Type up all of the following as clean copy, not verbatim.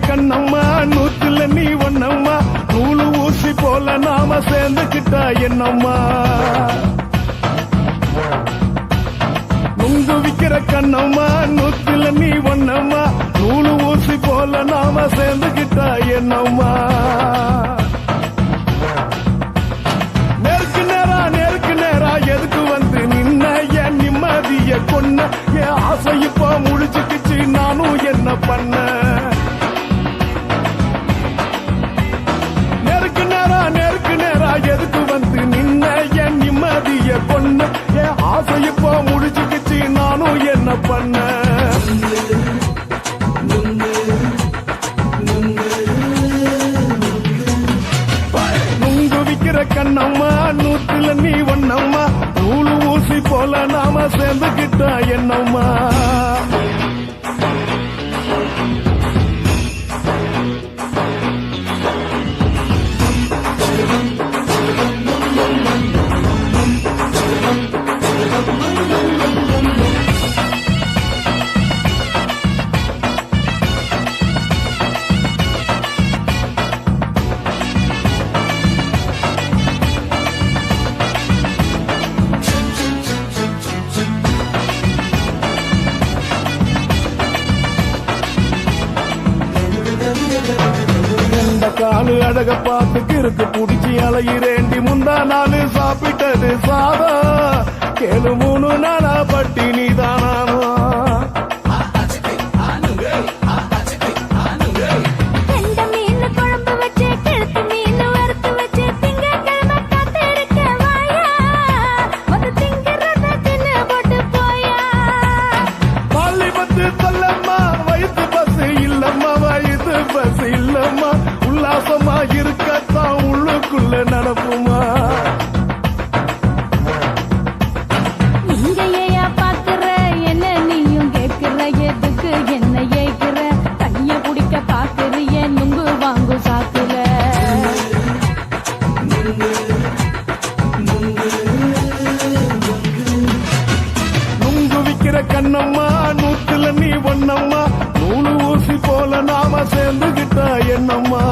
கண்ணம்மா நூத்துல நீ ஒன்னம்மா நூலு ஊசி போல நாம சேர்ந்துக்கிட்டா என்னம்மா நுங்கு விக்கிற கண்ணம்மா நூத்துல நீ ஒன்னம்மா நூலு ஊசி போல நாம சேர்ந்துக்கிட்டா என்னம்மா நேருக்கு நேரா எதுக்கு வந்து நின்ன என் நிம்மதிய கொன்ன என் ஆசை இப்ப முடிச்சுக்கிச்சு நானும் என்ன பண்ண எதுக்கு வந்து நின்ன என் நிம்மதிய பொண்ணு என் ஆசை இப்போ முடிச்சுக்கிச்சு நானும் என்ன பண்ண நுங்கு விக்கிற கண்ணம்மா நூத்துல நீ ஒன்னம்மா நூலு ஊசி போல நாம சேர்ந்துக்கிட்டா என்னம்மா காலு அழக பார்த்து கிறுக்கு புடிச்சு அலையிறேண்டி முந்தா நாலு சாப்பிட்டது சாதா கேளு 3 நாளா பட்டினி தானானோ இருக்கத்தான் உள்ளுக்குள்ள நடப்புமா நீங்க ஏயா பாக்குற என்ன நீயும் கேட்கிற எதுக்கு என்ன ஏய்க்கிற கைய பிடிக்க பாக்குறிய நுங்கு வாங்கு சாக்குல நுங்கு விக்கிற கண்ணம்மா நூத்துல நீ ஒன்னம்மா நூலு ஊசி போல நாம சேர்ந்துகிட்டா என்னம்மா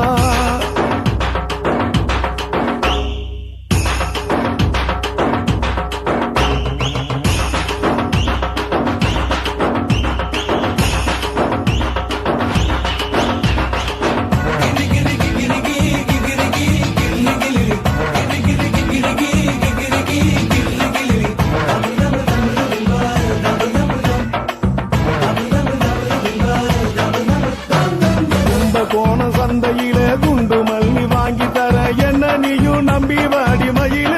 சந்தையில குண்டு மல்லி வாங்கி தர என்ன நீயும் நம்பி வாடி மயில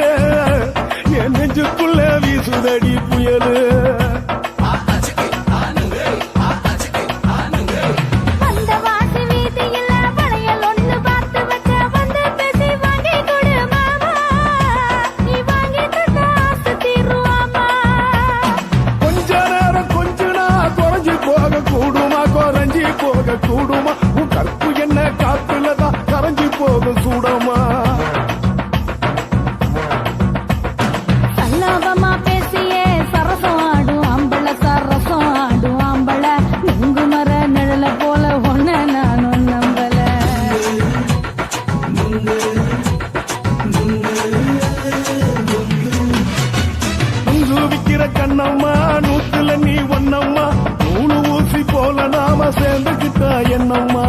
என் நெஞ்சுக்குள்ள வீசுதடி புயலு கொஞ்ச நேரம் கொஞ்ச நான் குறைஞ்சி போக கூடுமா குறைஞ்சி போக கூடுமா கற்பு என்ன காத்துலதான் கரைஞ்சி போகும் சூடமா சல்லாபமா பேசியே சரசம் ஆடும் ஆம்பள சரசம் ஆடும் ஆம்பள நுங்கு மர நிழல போல ஒன்ன நானும் நம்பல நுங்கு விக்கிற கண்ணம்மா நூத்துல நீ ஒன்னம்மா நூலு ஊசி போல நாம சேர்ந்துக்கிட்டா என்னம்மா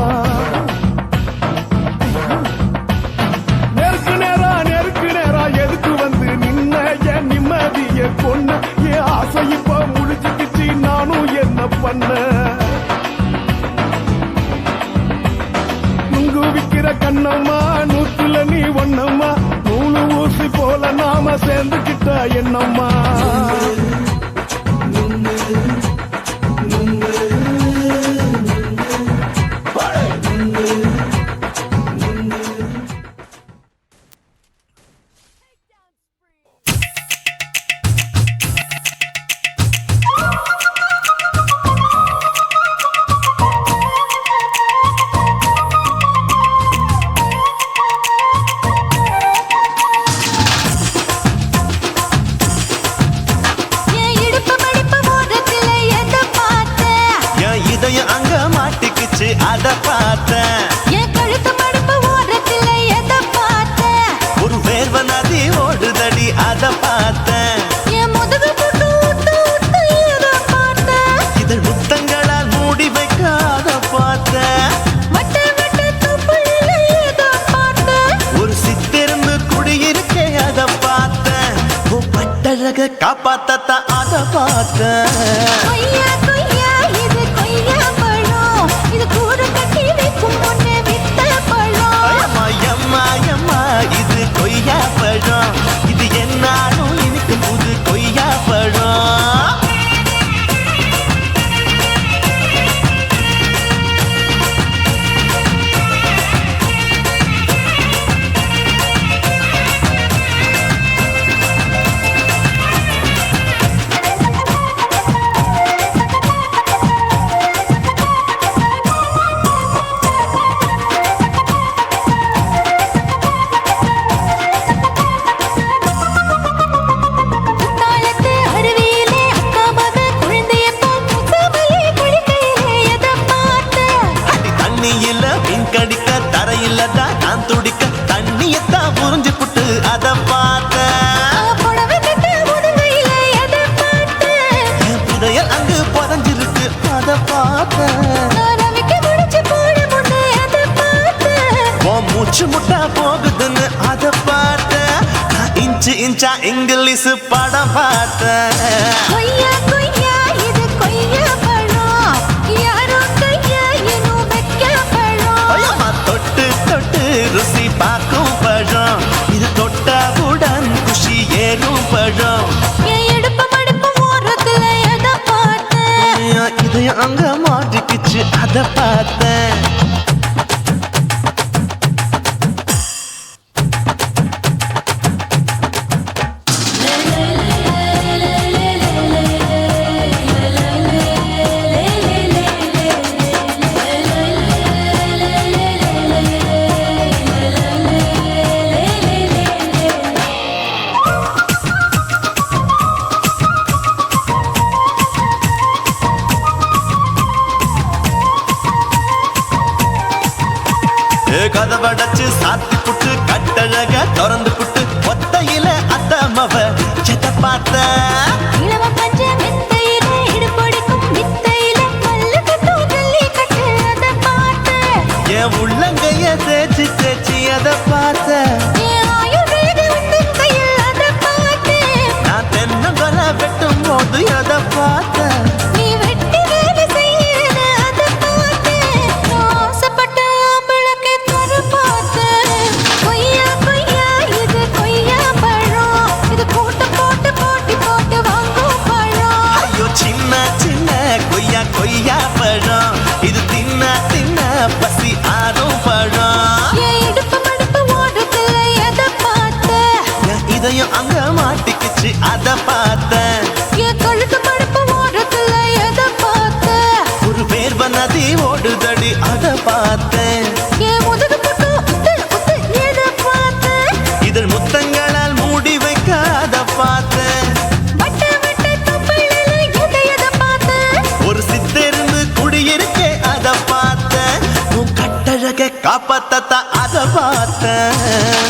நேருக்கு நேரா எதுக்கு வந்து நின்ன என் நிம்மதிய கொன்ன என் ஆசை இப்ப முடிச்சுக்கிச்சு நானும் என்ன பண்ண நுங்கு விக்கிற கண்ணம்மா நூத்துல நீ ஒன்னம்மா நூலு ஊசி போல நாம சேர்ந்துக்கிட்டா என்னம்மா அத பார்த்தேன். என் கழுத்து மடுப்பு ஓரத்துல எதை பார்த்தேன்? ஒரு வேர்வ நதி ஓடுதடி அத பார்த்தேன். என் முதுகு புட்டு ஊத்து ஊத்து எதை பார்த்தேன்? இதழ் முத்தங்களால் மூடி வைக்காத பார்த்தேன். வட்ட வட்ட தொப்புளில எதை பார்த்தேன்? ஒரு சித்திருந்து குடியிருக்கே அத பார்த்தேன். உன் பட்டழக காப்பாத்தத்தான் அத பார்த்தேன். கொய்யா கொய்யா இது கொய்யா பழம், இது கூடு கட்டி வைக்கும் முன்னே வித்த பழம். அம்மா அம்மா அம்மா இது கொய்யா பழம். இது என்னாலும் இனிக்கும் புது கொய்யா பழம். குத்தாலத்து அருவியிலே அக்கா மக குழந்தைய போல் முத்தமல்லி குளிக்கையிலே எதை பார்த்தேன்? அடி தண்ணியில மீன் கடிக்க தரையில தான் நான் துடிக்க தண்ணியத்தான் புரிஞ்சு புட்டு அத பார்த்தேன். புடவை கட்ட முதுகையில எதை பார்த்தேன்? என் புதையல் அங்கு புதஞ்சிருக்கு அத பார்த்தேன். ரவிக்கு முடிச்சு போட முன்னே எதை பார்த்தேன்? உன் மூச்சு முட்டா போகுதுன்னு அத பார்த்தேன். நான் இன்ச்சு இன்ச்சா இங்கிலீஷ் படம் பார்த்தேன். கொய்யா கொய்யா இது கொய்யா பழம், யாரோ கையா இன்னும் வைக்க பழம். ஐயம்மா தொட்டு தொட்டு ருசி பார்க்கும் பழம். இது தொட்டவுடன் குஷி ஏறும் பழம். என் இடுப்பு மடுப்பு ஓரத்துல எதை பார்த்தேன்? என் இதயம் அங்க மாட்டிக்கிச்சு அத பார்த்தேன். கதவடைச்சு சாத்தி புட்டு கட்டழக திறந்து புட்டு ஒத்தையில அத்தமவ செத்த பார்த்த. இளவ பஞ்ச மெத்தையில இடுப்படிக்கும் வித்தையில மல்லு கட்டும் ஜல்லி கட்டு அதை பார்த்தேன். என் உள்ளங்கைய தேய்ச்சி தேய்ச்சி அத பார்த்த. என் ஆயுர்வேத உந்தன் கையில் அதை பார்த்தேன். நான் தென்னங்கொலை வெட்டும் போது அத பார்த்த. நீ வெட்டி வேலை செய்யறது அதை பார்த்தேன். நான் ஆசைப்பட்ட ஆம்பளுக்கு தர பார்த்தேன். கொய்யா கொய்யா இது கொய்யா பழம், இது கூட்ட போட்டு போட்டி போட்டு வாங்கும் பழம். ஐயோ சின்ன சின்ன கொய்யா கொய்யா பழம். இது தின்ன தின்ன பசி ஆறும் பழம். என் இடுப்பு மடுப்பு ஓரத்துல எதை பார்த்தேன்? என் இதயம் அங்க மாட்டிக்கிச்சு அத பார்த்தேன். என் கழுத்து மடுப்பு ஓரத்துல எதை பார்த்தேன்? ஒரு வேர்வ நதி ஓடுதடி அத பார்த்தேன். என் முதுகு புட்டு உத்து உத்து எதை பார்த்தேன்? இதழ் முத்தங்களால் மூடி வைக்காத பார்த்தேன். வட்ட வட்ட தொப்புளில எதை பார்த்தேன்? ஒரு சித்திருந்து குடியிருக்கே அத பார்த்தேன். உன் கட்டழக காப்பாத்தத்தான் அத பார்த்தேன்.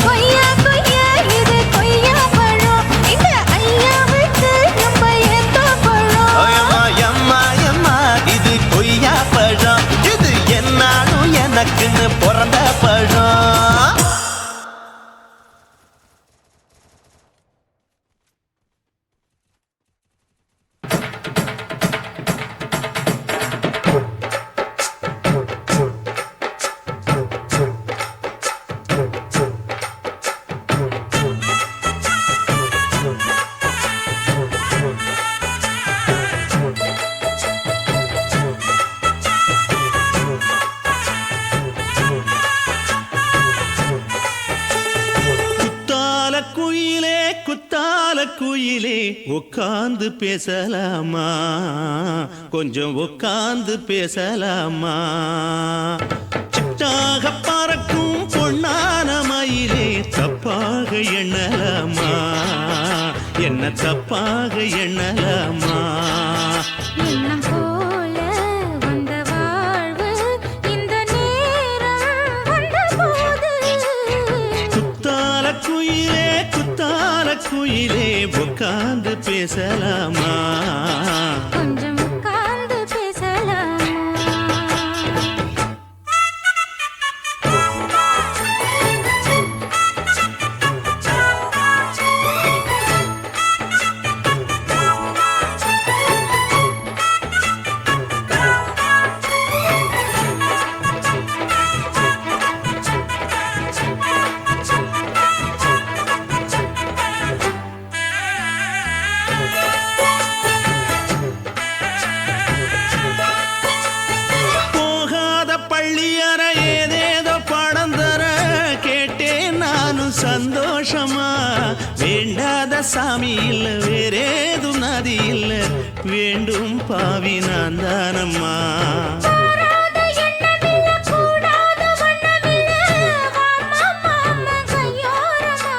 கொய்யா கொய்யா இது கொய்யா பழம், இந்த ஐயாவுக்கு ரொம்ப ஏத்த பழம். அம்மா அம்மா அம்மா இது கொய்யா பழம். இது என்னாலும் எனக்குன்னு பிறந்த பழம். குத்தால குயிலே உட்கார்ந்து பேசலாமா, கொஞ்சம் உட்கார்ந்து பேசலாமா. சிட்டாக பறக்கும் பொன்னான மயிலே தப்பாக எண்ணலாமா, என்ன தப்பாக எண்ணலாமா. எண்ணம் போல வந்த வாழ்வு பேசலாமா கொஞ்சம் உட்கார்ந்து பேசலாமா போகாத பள்ளியற ஏதேதோ பாடம் தர கேட்டேன் நானும் சந்தோஷமா வேண்டாத சாமி இல்ல வேறேதும் நதி இல்ல வேண்டும் பாவி நான் தானம்மா கூடாத எண்ணமில்ல கூடாத வண்ணமில்ல மாமா மாமா கையோரமா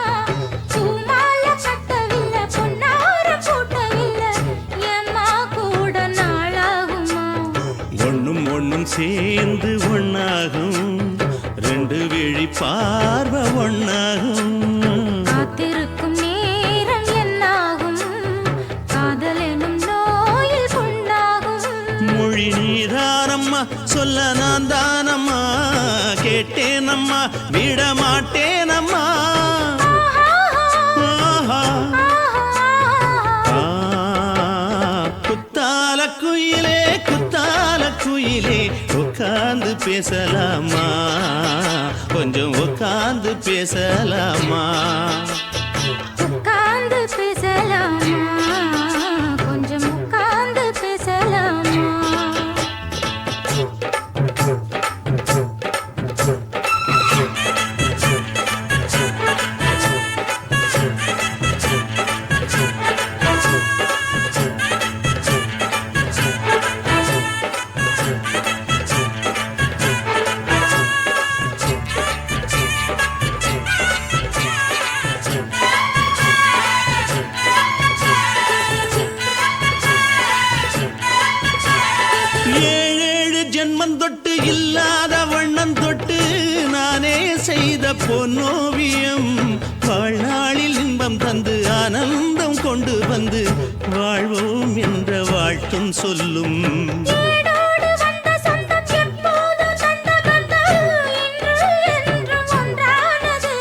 பூமால கட்டவில்லை பொன்னார கூட்டவில்லை எம்மா கூட நாளாகுமா ஒண்ணும் ஒண்ணும் சேர்ந்து ஒண்ணாகும் ரெண்டு விழி பார்வை ஒண்ணாகும் காத்திருக்கும் நேரம் என்னாகும் காதல் எனும் நோயில் புண்ணாகும் மொழி நீதானம்மா சொல்ல நான் தானம்மா கேட்டேனம்மா விட மாட்டேனம்மா ஆஹா. ஆ, குத்தால குயிலே உட்கார்ந்து பேசலாமா கொஞ்சம் உட்கார்ந்து பேசலாமா உட்கார்ந்து பேசலாமா கொஞ்சம் உட்கார்ந்து பேசலாமா ஏழேழு ஜென்மம் தொட்டு இல்லாத வண்ணம் தொட்டு நானே செய்த பொன்னோவியம் வாழ்நாளில் இன்பம் தந்து ஆனந்தம் கொண்டு வந்து வாழ்வோம் என்ற வாழ்த்தும் சொல்லும் ஏடோடு வந்த சொந்தம் எப்போதும் தந்த பந்தம் இன்று என்றும் ஒன்றானது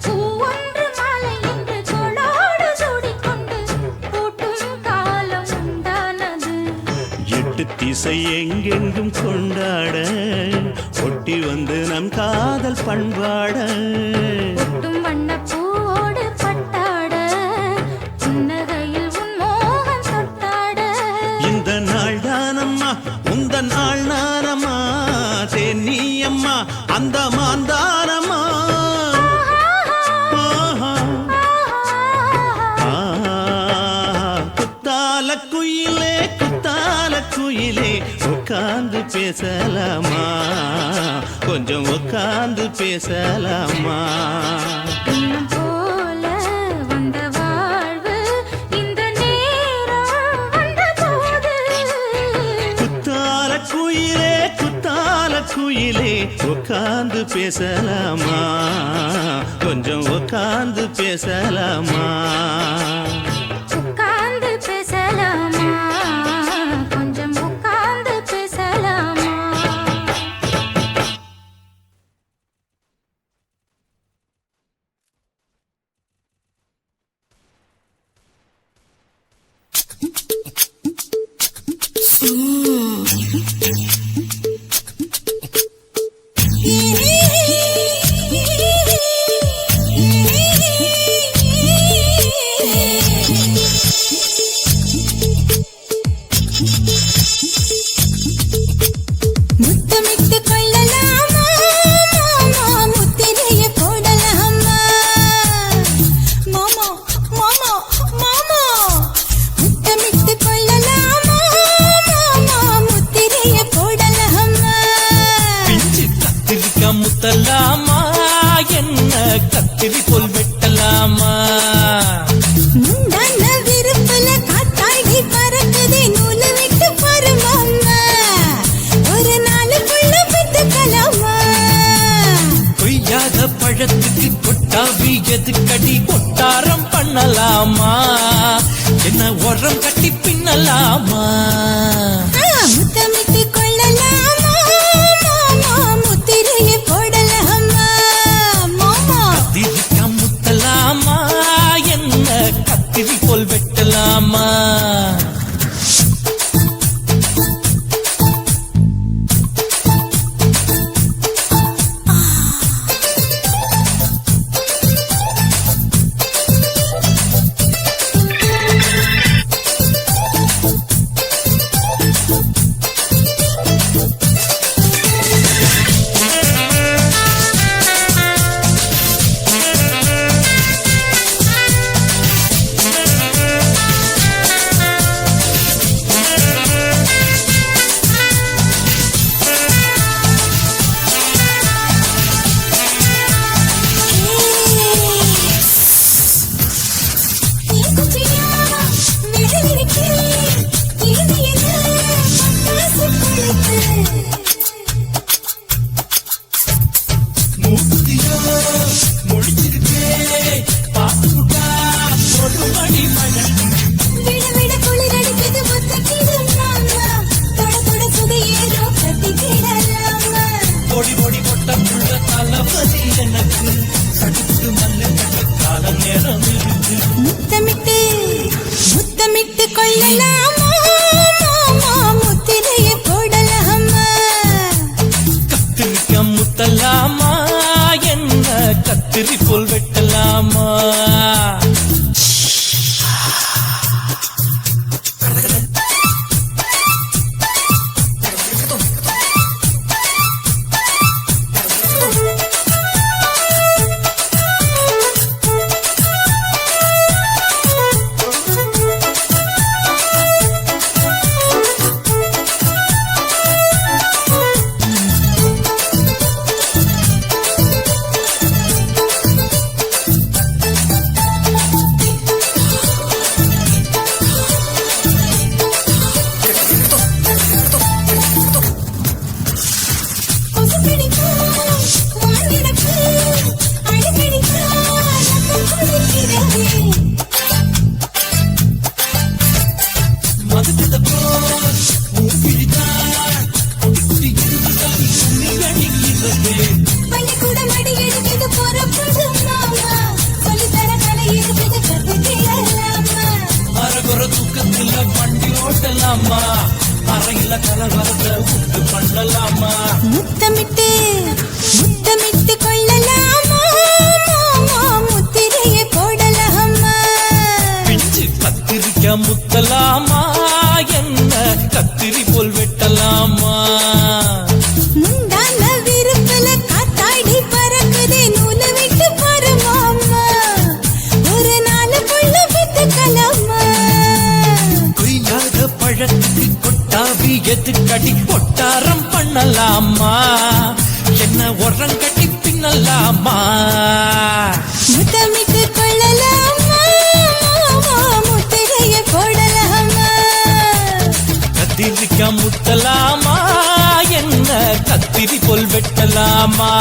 பூ ஒன்று மாலை என்று தோளோடு சூடிக்கொண்டு பூட்டும் காலம் உண்டானது எட்டு திசை எங்கெங்கும் கொண்டாட ஒட்டி வந்து நம் காதல் பண்பாட ஒட்டும் வண்ணப் பூவோடு பட்டாட புன்னகையில் உன் மோகம் தொட்டாட இந்த நாள் தானம்மா உந்த நாள் நானம்மா தென்னியம்மா அந்த மாந்தானம்மா ஆஹா. ஆ, குத்தால குயிலே உட்கார்ந்து பேசலாமா கொஞ்சம் உட்கார்ந்து பேசலாமா இன்னும் போல வந்த வாழ்வு இந்த நேரம் வந்தபோது குத்தால குயிலே உட்கார்ந்து பேசலாமா கொஞ்சம் உட்கார்ந்து பேசலாமா உட்கார்ந்து பேசலாமா கொஞ்சம் உட்கார்ந்து பேசலாமா என்ன உரம் கட்டி பின்னலாமா முத்தமிட்டு கொள்ளலாமா மாமா முத்திரையை போடலாமா மாமா கத்திரிக்கா முத்தலாமா என்ன கத்திரி போல் வெட்டலாமா முத்தமிட்டு முத்தமிட்டு கொள்ளலாமா மாமா முத்திரையை போடலாமா கத்திரிக்கா முத்தலாமா என்ன கத்திரி போல் வெட்டலாமா அறையில கலவரத்தை உண்டு பண்ணலாமா முத்தமிட்டு முத்தமிட்டு கொள்ளலாமா மாமா முத்திரையை போடலாமா பிஞ்சு கத்திரிக்கா முத்தலாமா என்ன கத்திரி போல் வெட்டலாமா முந்தான விருப்பல காத்தாடி பறக்குதே நூலை விட்டு பாரு மாமா ஒரு நாள் புள்ள வித்துக்கலாமா கொய்யாத பழத்துக்கு கொட்டாவி எதுக்கடி கொட்டாரம் பண்ணலாமா என்ன உரம் கட்டி பின்னலாமா முத்தமிட்டு கொள்ளலாமா மாமா முத்திரையை போடலாமா கத்திரிக்கா முத்தலாமா என்ன கத்திரி போல் வெட்டலாமா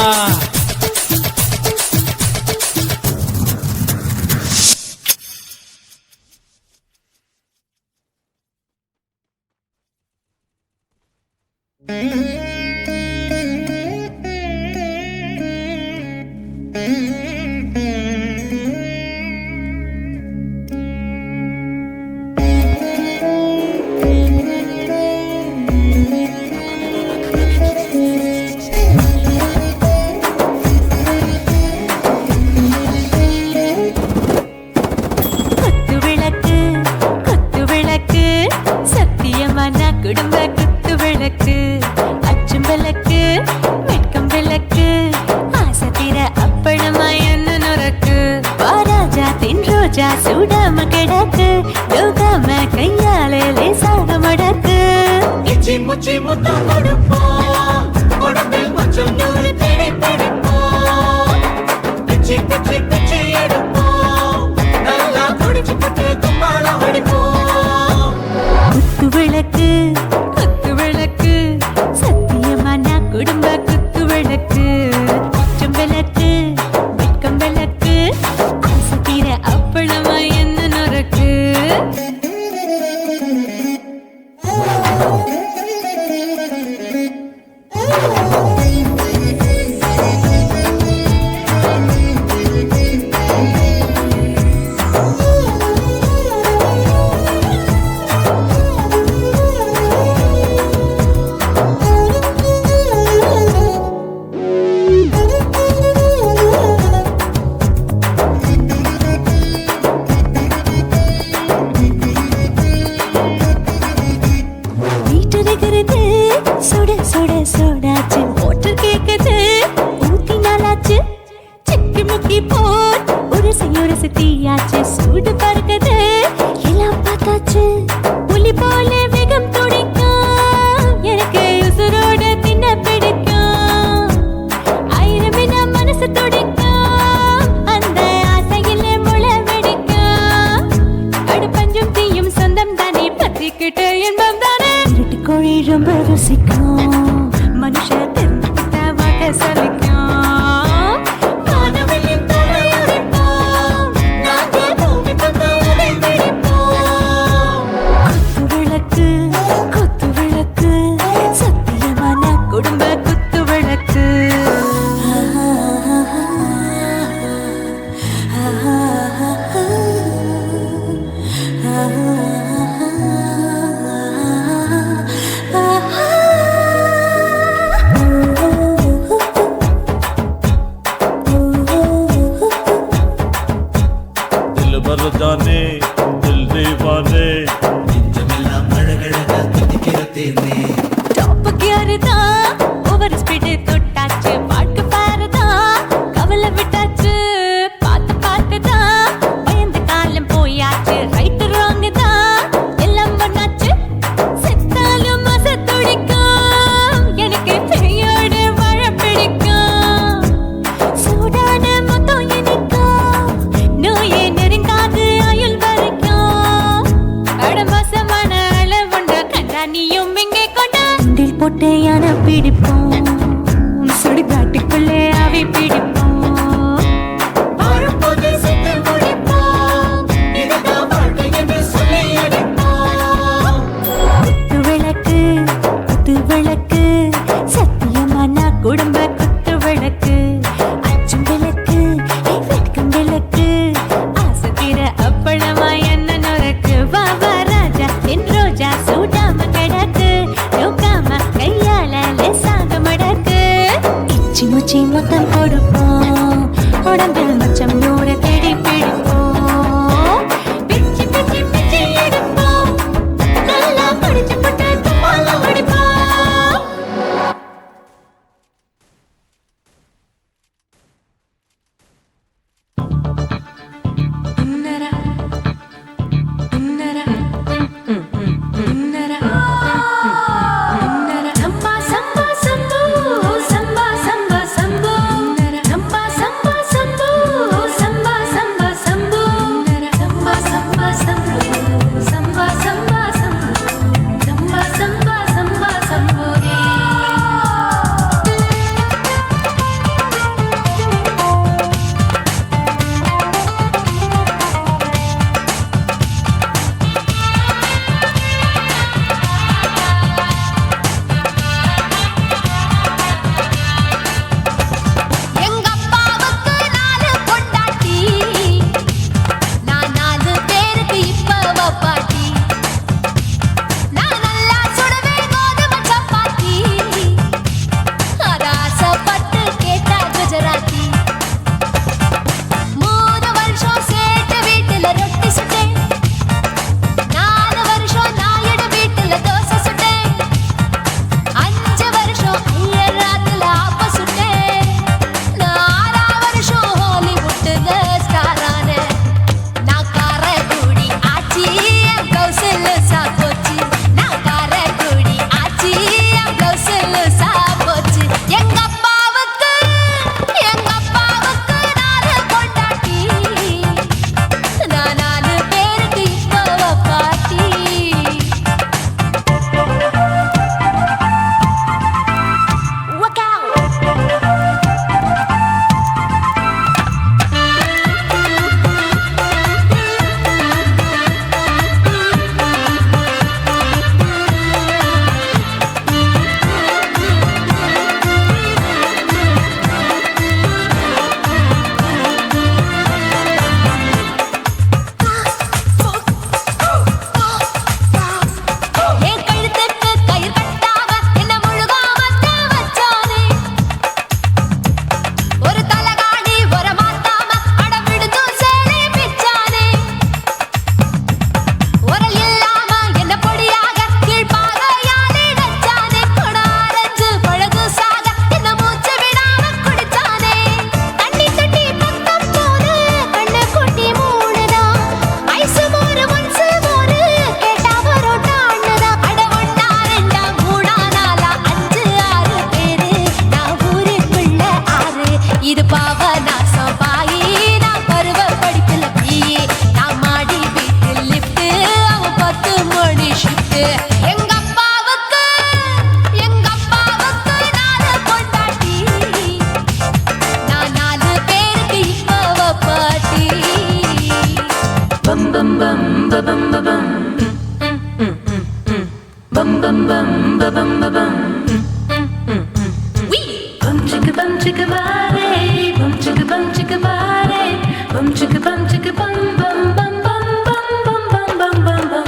குடும்ப குத்து விளக்கு அச்சும் விளக்கு வெட்கம் விளக்கு ஆசத்திர அப்பளமா என்ன நொறக்கு வாராஜா தின் ரோஜா சூடாம கிடக்கு யோகாம கையாலே லேசாக மடக்கு இச்சி முச்சி முத்தம் கொடுப்போம் உடம்பில் கொஞ்சம் நூறு தேடி பிடிப்போம் பிச்சி பிச்சி பிச்சி எடுப்போம் நல்லா குடிச்சு பட்டு கும்மாளம் அடிப்போம் குத்து விளக்கு சத்தியமான குடும்ப குத்து விளக்கு அச்சம் விளக்கு வெட்கம் விளக்கு ஆசை தீர அப்பளமா என்ன நொறக்கு சுட சுட சோடாச்சு மோட்டர் கேக்குது ஊத்தி நாளாச்சு சிக்கி முக்கி போர் ஒரு தீயாச்சு சூடு பறக்குது எல்லாம் பார்த்தாச்சு புலி போல வேகம் துடிக்கும் எனக்கு உசுரோட தின்ன பிடிக்கும் ஆயிரமின மனசு துடிக்கும் அந்த ஆசையில முளை வெடிக்கும் அடுப்பஞ்சும் தீயும் சொந்தம் தானே பத்திக்கிட்டு இன்பம் தானே கோழி ரொம்ப ருசிக்கும் மனுஷ தெரிஞ்சுக்கிட்ட வாக்க சலிக்கும் வானவெளியின் தலையுடைப்போம் நாங்கள் பூமி பந்தாவதை வெடிப்போம் குத்து விளக்கு சத்தியமான குடும்ப குத்து விளக்கு दिल भर जाने दिल दीवाने நெஞ்சமெல்லாம் அழகழகா துடிக்கிறதேனே டாப் கியர் தான் ஓவர் ஸ்பீடு தொட்டாச்சு பாட்டு பாருதான் கவலை விட்டாச்சு பார்த்து தான் பயந்து காலம் போயாச்சு ரைட் ராங் தான் எல்லாம் பண்ணாச்சு செத்தாலும் மச துடிக்கும் எனக்கு பெரியோட வாழ பிடிக்கும் சூடான மொத்தம் எனக்கும் நோயே நெருங்காது ஆயுள் வரைக்கும் அடமோசமான அளவுண்ட கண்டா நீயும் இங்கே கொண்டா உண்டில் போட்டு யானை பிடிப்போம் சுடுகாட்டுக்குள்ளே அவை பிடிப்போம் வாழும்போது செத்து முடிப்போம் இதுதான் வாழ்க்கை என்று சொல்லி அடிப்போம் குத்து விளக்கு சத்தியமான குடும்ப குத்து விளக்கு அச்சும் விளக்கு வெட்கும் விளக்கு ஆசை தீர அப்பளமா என்ன நொறுக்கு வா வா ராஜா என் ரோஜா சூடாம கிடக்கு நோக்காம கையால லேசாக மடக்கு இச்சி முச்சி மொத்தம் கொடுப்போம் உடம்பில் மச்சம் நூறு தேடி பிடிப்போம் பிச்சி பிச்சி பிச்சி எடுப்போம் நல்லா படிச்சு போட்டு துப்பால அடிப்போம் இன்னரா இன்னரா இன்னரா இன்னரா சம்பா சம்பா சம்போ சம்பா சம்பா சம்போ எங்க அப்பாவுக்கு நாலு பொண்டாட்டி, நான் 4 பேருக்கு இப்ப பாட்டி. பம் பம் பம் பம் பம் bum bum bum bum bum bum bum chicka bare bum chicka bare bum chicka bum bum bum bum bum bum bum bum bum.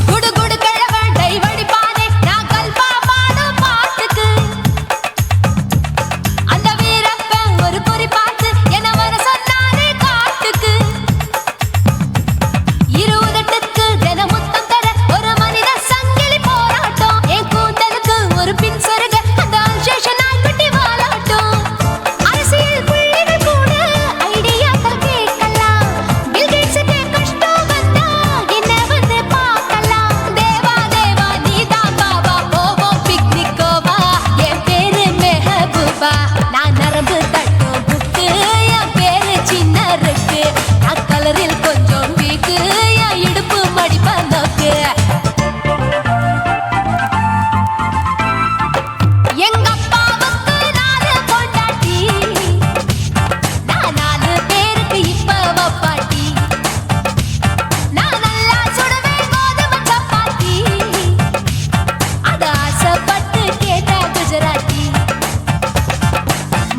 குடு குடு கிழவன் டை வடிப்பானே நான் கல்பா பாடும் பாட்டுக்கு. அந்த வீரப்பன் ஒரு குறி பார்த்து என்ன வர சொன்னானே காட்டுக்கு. 20 தினமுத்தம் தர ஒரு மனித சங்கிலி போராட்டம். என் கூந்தலுக்கு ஒரு பின் சொருக அந்த அல்சேஷன் நாய்க்குட்டி வாலாட்டம். அரசியல் புள்ளிகள் கூட ஐடியாக்கள் கேட்கலாம். பில் கேட்ஸுக்கு கஷ்டம் வந்தா என்ன வந்து பார்க்கலாம். தேவா தேவா நீதான் பாபா போவோம் பிக்னிக்கோவா. என் பேரு மெஹபூபா, நான் நரம்பு தட்டும் புக்கு. என் பேரு சின்ன இருக்கு, நான் கலரில் கொஞ்சம் வீக்கு. என் இடுப்பு மடிப்ப நோக்கு. எங்க அப்பாவுக்கு 4 பொண்டாட்டி, நான் 4 பேருக்கு இப்ப பாட்டி. நான் நல்லா சுடுவேன் கோதுமை சப்பாத்தி, அது ஆசைப்பட்டு கேட்டா குஜராத்தி.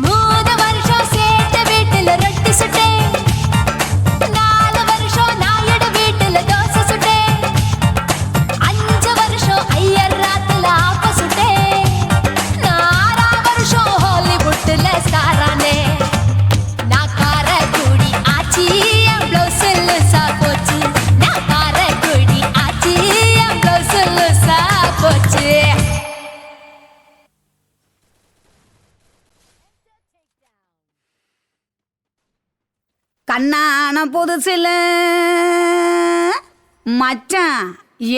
3 வருஷம் சேர்த்த வீட்டுல ரொட்டி சுட்டேன், 4 வருஷம் நாயுடு வீட்டுல தோசை சுட்டேன், 5 வருஷம் ஐயர் ராத்துல ஆப்ப சுட்டேன், 4 வருஷம் ஹாலிவுட்ல ஸ்டாரானே. நான் காரக்குடி ஆச்சி, என் பிளவுஸ் லூசா போச்சு. நான் காரக்குடி ஆச்சி, என் பிளவுஸ் லூசா போச்சு. கண்ணான புதுசில மச்சான்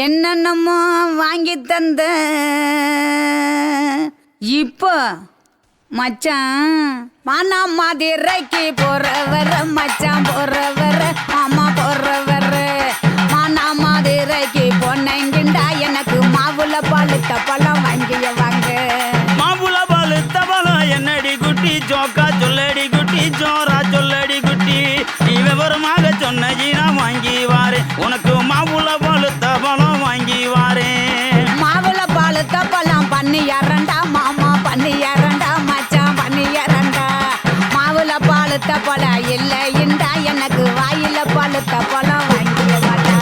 என்னென்னமோ வாங்கி தந்த. இப்போ மச்சான் மானா மதுரைக்கு போறவர மச்சான் போறவர மாமா போறவர. மானா மதுரைக்கு பொன்னங்கிண்டா எனக்கு மாவுல பழுத்த பழம் வாங்கிய வாங்க. மாம்புல பழுத்த பழம் என்னடி குட்டி ஜோக்கா சொல்லடி குட்டி ஜோரா சொல்லடி குட்டி. நீ விவரமாக சொன்னி நான் வாங்கி வாரேன், உனக்கு மாம்புல பழுத்த பழம் வாங்கி வாரேன். மாவுல பழுத்த பழம் பண்ணி இரண்டா மாமா பண்ணி இரண்டா மச்சான் பண்ணி இரண்டா. மாவுல பழுத்த பழம் இல்லைண்டா எனக்கு வாயில பழுத்த பழம் வாங்கிய வாடா.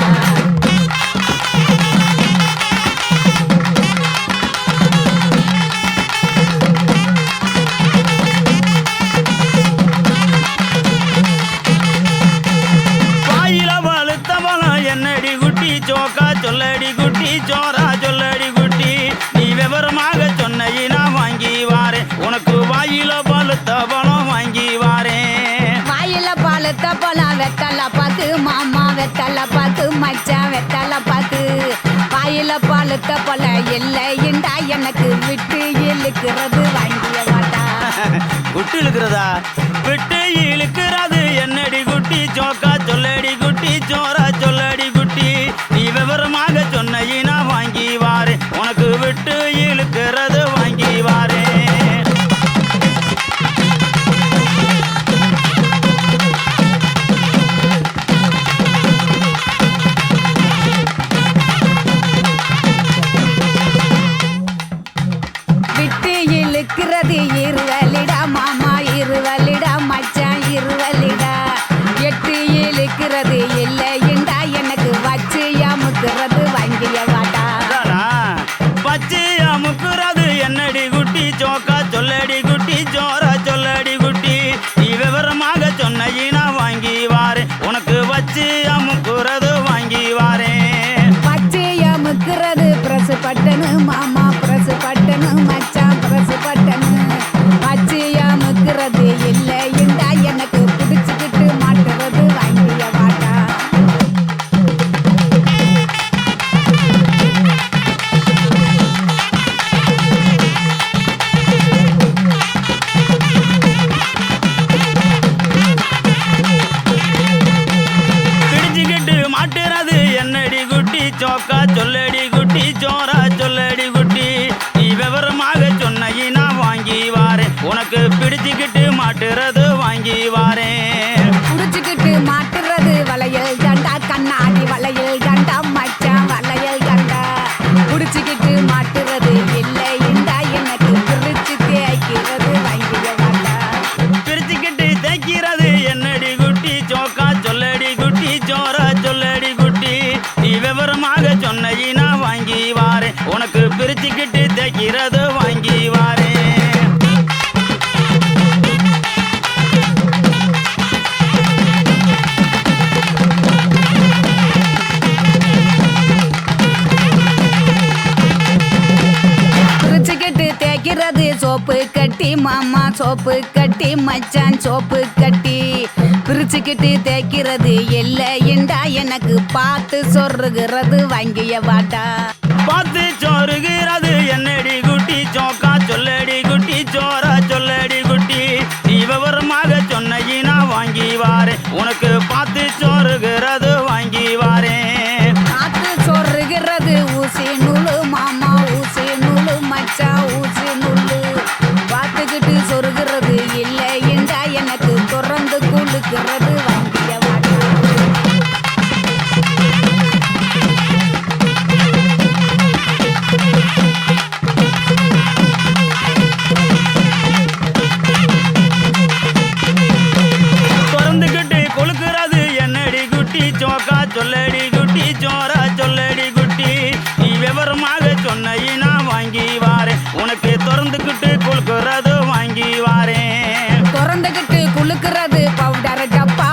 வாயில பழுத்த பழம் என்னடி குட்டி ஜோக்கா சொல்லடி குட்டி ஜோரா சொல்லடி குட்டி. நீ விவரமாக சொன்னி நான் வாங்கி வாரேன், உனக்கு வாயில பழுத்த பழம் வாங்கி வாரேன். வாயில பழுத்த பழம் வெத்தல பாக்கு மாமா வெத்தல பாக்கு மச்சான் வெத்தல பாக்கு. வாயில பழுத்த பழம் இல்லைண்டா எனக்கு விட்டு இழுக்கிறது வாங்கிய வாடா. விட்டு இழுக்கிறதா? விட்டு இழுக்கிறது என்னடி குட்டி ஜோக்கா சொல்லடி குட்டி ஜோரா சொல்லடி குட்டி. நீ விவரமாக சொன்னி நான் வாங்கி வாரேன், உனக்கு விட்டு இழுக்கிறது வாங்கி வாரேன். விட்டு இழுக்கிறது இருவலிடா மாமா இருவலிடா மச்சான் இருவலிடா. 8 இழுக்கிறது இல்லைண்டா எனக்கு வச்சு அமுக்கிறது வாங்கிய வாடா. அதானா? பச்சையா முக்குறது என்னடி குட்டி ஜோக்கா சொல்லடி குட்டி ஜோரா சொல்லடி குட்டி. நீ விவரமாக சொன்னி நான் வாங்கி வாரேன், உனக்கு வச்சு அமுக்குறது வாங்கி வாரேன். பச்சை அமுக்கிறது பிரசு பட்டனு மாமா பிரசு பட்டனு மச்சான் பிரசு பட்டனு. பச்சை அமுக்கிறது இல்லைண்டா எனக்கு பிடிச்சுக்கிட்டு மாட்டுறது ஜோக்கா சொல்லடி குட்டி ஜோரா சொல்லடி குட்டி நீ விவரமாக சொன்ன வாங்கி வாரேன் உனக்கு பிடிச்சுக்கிட்டு மாட்டுறது வாங்கி வாரேன் புடிச்சுக்கிட்டு மாட்டுறது வளையல் கண்டா கண்ணாடி வளையல் கண்டா மச்சான் வளையல் கண்டா புடிச்சுக்கிட்டு மாட்டுறது இல்லை இண்டா எனக்கு பிரிச்சு தேய்க்கிறது வாங்கிய வாட்டா பிரிச்சுக்கிட்டு தைக்கிறது என்னடி குட்டி ஜோக்கா சொல்லடி குட்டி ஜோரா சொல்லடி குட்டி நீ விவரமாக சொன்ன வாங்கி வாரேன் உனக்கு பிரிச்சுக்கிட்டு தைக்கிறது வாங்கி வாரேன் பிரிச்சுக்கிட்டு தேய்க்கிறது சோப்பு கட்டி மாமா சோப்பு கட்டி மச்சான் சோப்பு கட்டி பிரிச்சுக்கிட்டு தேய்க்கிறது இல்லை இண்டா எனக்கு பார்த்து சொருகிறது வாங்கிய வாட்டா பார்த்து சோறுகிறது என்னடி குட்டி ஜோக்கா சொல்லடி குட்டி ஜோரா சொல்லடி குட்டி நீ விவரமாக சொன்ன வாங்கி வாரேன் உனக்கு பார்த்து சோறுகிறது வாங்கி வாரேன் பார்த்து சொருகிறது ஊசி நூலு மாமா ஊசி நூலு மச்சான் ஊசி நூலு பார்த்துக்கிட்டு சொருகிறது இல்லை இண்டா எனக்கு தொடர்ந்து குளுக்கிறது வாங்கிய வாட்டா திறந்துக்கிட்டு கொழுக்கிறது என்னடி குட்டி ஜோக்கா சொல்லடி குட்டி ஜோரா சொல்லடி குட்டி நீ விவரமாக சொன்ன வாங்கி வாரேன் உனக்கு திறந்துக்கிட்டு கொழுக்கிறது வாங்கி வாரேன் திறந்துக்கிட்டு குளுக்கிறது பவுடர் டப்பா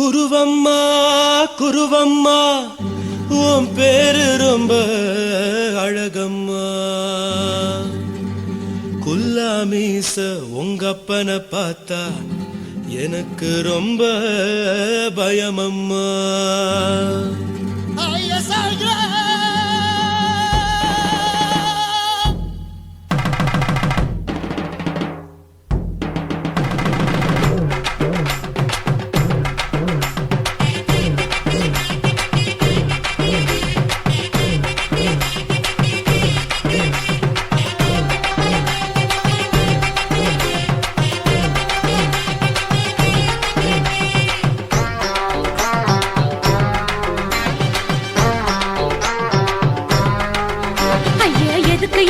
குருவம்மா குருவம்மா உன் பேரு ரொம்ப அழகம்மா குல்லாமீச உங்கப்பனை பார்த்தா எனக்கு ரொம்ப பயமம்மா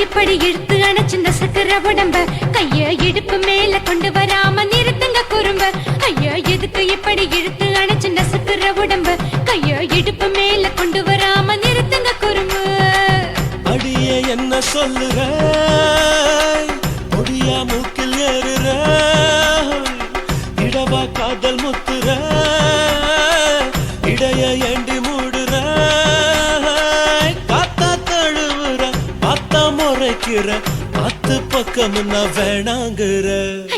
இப்படி இழுத்து அணைச்சு நசுக்கிற உடம்ப கைய இடுப்பு மேல கொண்டு வராம நிறுத்துங்க குறும்ப ஐயா எதுக்கு இப்படி இழுத்து அணைச்சு நசுக்கிற உடம்ப கைய இடுப்பு மேல கொண்டு வராம நிறுத்துங்க குறும்பு அடிய என்ன சொல்லுற பொடியா மூக்கில் ஏறுற இடவா காதல் முத்துற இடைய ஏண்டி மூடுற காத்தா தழுவுற பார்த்தா முறைக்கிற பத்து பக்கம் நான் வேணாங்குற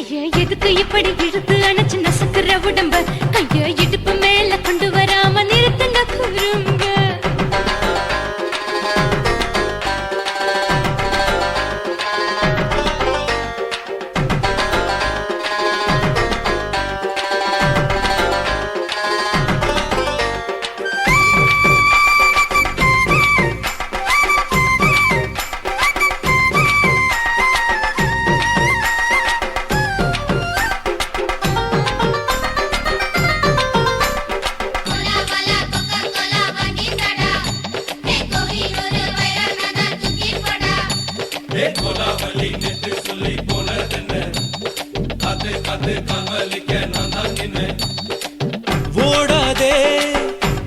ஐயா எதுக்கு இப்படி இழுத்து அணைச்சு நசுக்கிற உடம்ப கைய இடுப்பு மேல கொண்டு வராம நிறுத்துங்க குறும்ப ஓடாதே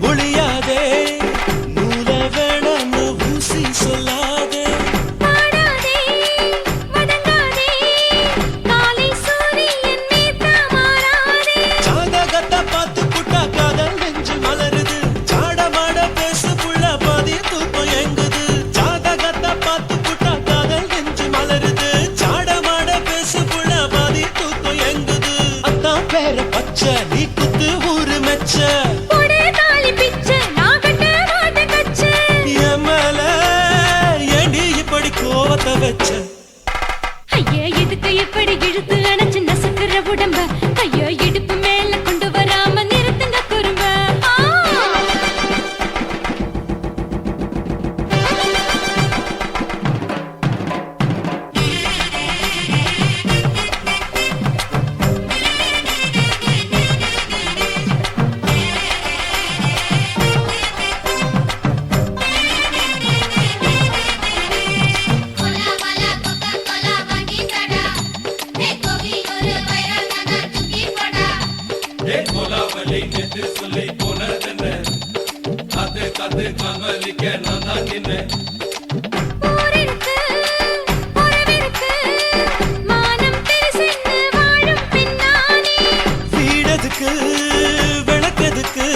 ஒளியாதே நூல வேணான்னு ஊசி சொல்லாதே பாடாதே வதங்காதே காலை சூரியன் மீதா மாறாதே ஜாதகத்தை பார்த்து புட்டா காதல் நெஞ்சு மலருது சாடமாட பேசு புள்ள பாதி தூக்கம் எங்குது ஜாதகத்தை பார்த்து புட்டா காதல் நெஞ்சு மலருது சாடமாட பேசு புள்ள பாதி தூக்கம் எங்குது அத்தான் பேர பச்சை நீ குத்து ஊரு மெச்ச போடே தாலி பிச்சை நான் கட்ட மாட்ட கச்சை என் மேல ஏண்டி இப்படி கோவத்தை வச்ச ஐயா எதுக்கு இப்படி இழுத்து அணைச்சு நசுக்கிற உடம்ப கைய இடுப்பு மேல கொண்டு வராம நிறுத்துங்க குறும்ப போரிருக்கு உறவிருக்கு மானம் பெருசென்னு வாழும் பெண்ணானே வீடதுக்கு விளக்கதுக்கு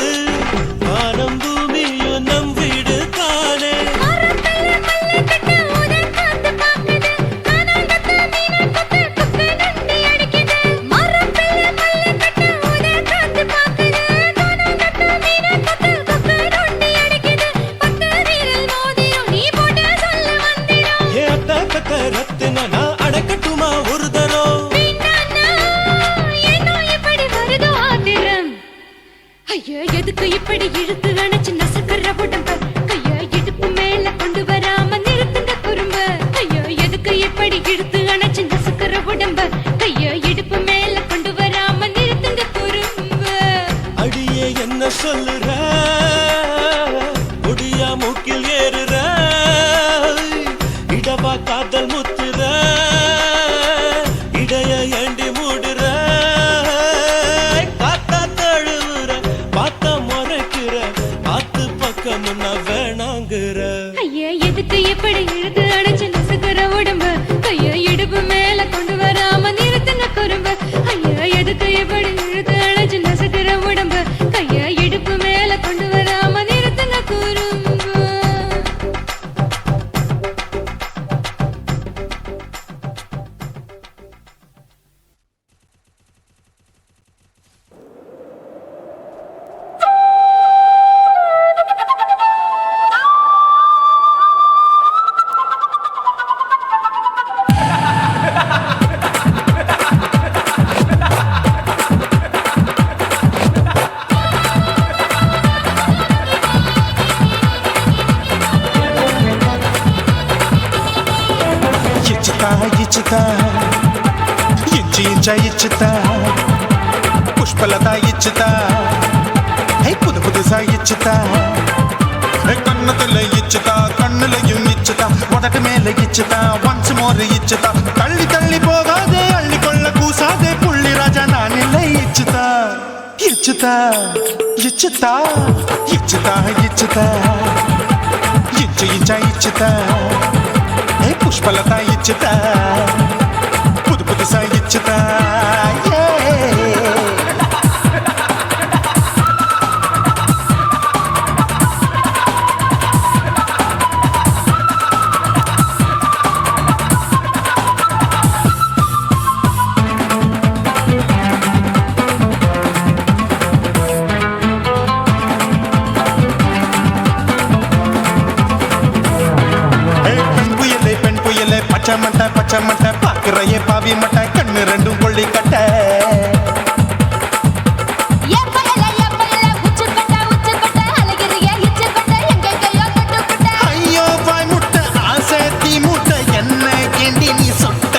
வானம் பூமியும் நம் வீடு தானே மரத்துல மல்லி கட்டு உதர் காத்து பாக்குது கானாங்கத்து மீனா கொத்து கொக்கு நண்டி அடிக்குது மரத்துல மல்லி கட்டு உதர் காத்து பாக்குது கானாங்கத்து மீனா கொத்து கொக்கு நண்டி அடிக்குது பத்து வீரல் மோதிரம் நீ போட்டு சொல்ல வந்திடும் ஏ அத்த கத்த ரத்தின நான் அடக்கட்டுமா ஒரு தரம் வேண்டாண்ணா, ஏனோ இப்படி வருதோ ஆத்திரம் ஐயா எதுக்கு இப்படி இழுத்து அணைச்சு நசுக்கிற உடம்ப கைய இடுப்பு மேல கொண்டு வராம நிறுத்துங்க குறும்ப ஐயா எதுக்கு இப்படி இழுத்து அணைச்சு நசுக்கிற உடம்ப கைய இடுப்பு மேல கொண்டு வராம நிறுத்துங்க குறும்ப அடியே என்ன சொல்லுற முடியா மூக்கில் ஏறுற இடவா காதல் முத்துற இடைய ஏண்டி மூடுற காத்தா தழுவுற பார்த்தா முறைக்கிற பார்த்து பக்கம் நான் வேணாங்குற ஐயா எதுக்கு இப்படி இழுத்து அணைச்சு நசுக்கிற உடம்ப கைய இடுப்பு மேல கொண்டு வராம நிறுத்துங்க குறும்ப ஐயா எதுக்கு இப்படி இழுத்து அணைச்சு நசுக்கிற உடம்ப கைய ఇచ్చుతా ఇంచి ఇంచ ఇచ్చుతా పుష్పలత ఇచ్చుతా హై புது புதுசா இச்சுதா கண்ணத்துல இச்சுதா கண்ணுலையும் இச்சுதா உதட்டு மேல இச்சுதா ஒன்ஸ் மோர் இச்சுதா தள்ளி தள்ளி போகாதே அள்ளி கொள்ள கூசாதே புள்ளி ராஜா நான் இல்லை இச்சுதா இச்சுதா இச்சுதா இச்சுதா இச்சுதா இச்சு இஞ்சா இச்சுதா புஷ்பலதா இச்சுதா புது புதுசா இச்சுதா பச்சை மட்டை பாக்குறையே பாவி மட்டை கண்ணு ரெண்டும் கொள்ளி கட்ட ஐயோ பாய் முட்டை ஆசை தீ முட்டை என்ன கேண்டி நீ சொட்ட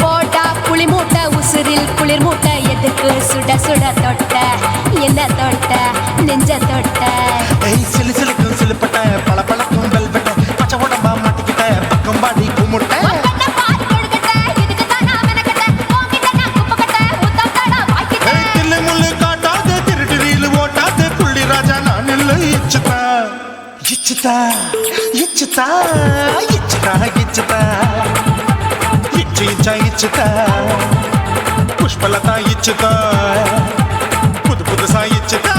போட்டா புளி மூட்டை உசுரில் குளிர் மூட்டை எதுக்கு சுட சுட தொட்ட என்ன தொட்ட நெஞ்ச தொட்ட சிலு சிலுக்கும் சிலுப்பட்ட பல பழக்கும் வெல்வெட்ட பச்சை உடம்பா மாட்டிக்கிட்ட பக்கம் பாடி குமுட்ட இச்சுதா இச்சுதா இச்சுதா இச்சுதா இச்சு இச்சா இச்சுதா புஷ்பலதா இச்சுதா புது புதுசா இச்சுதா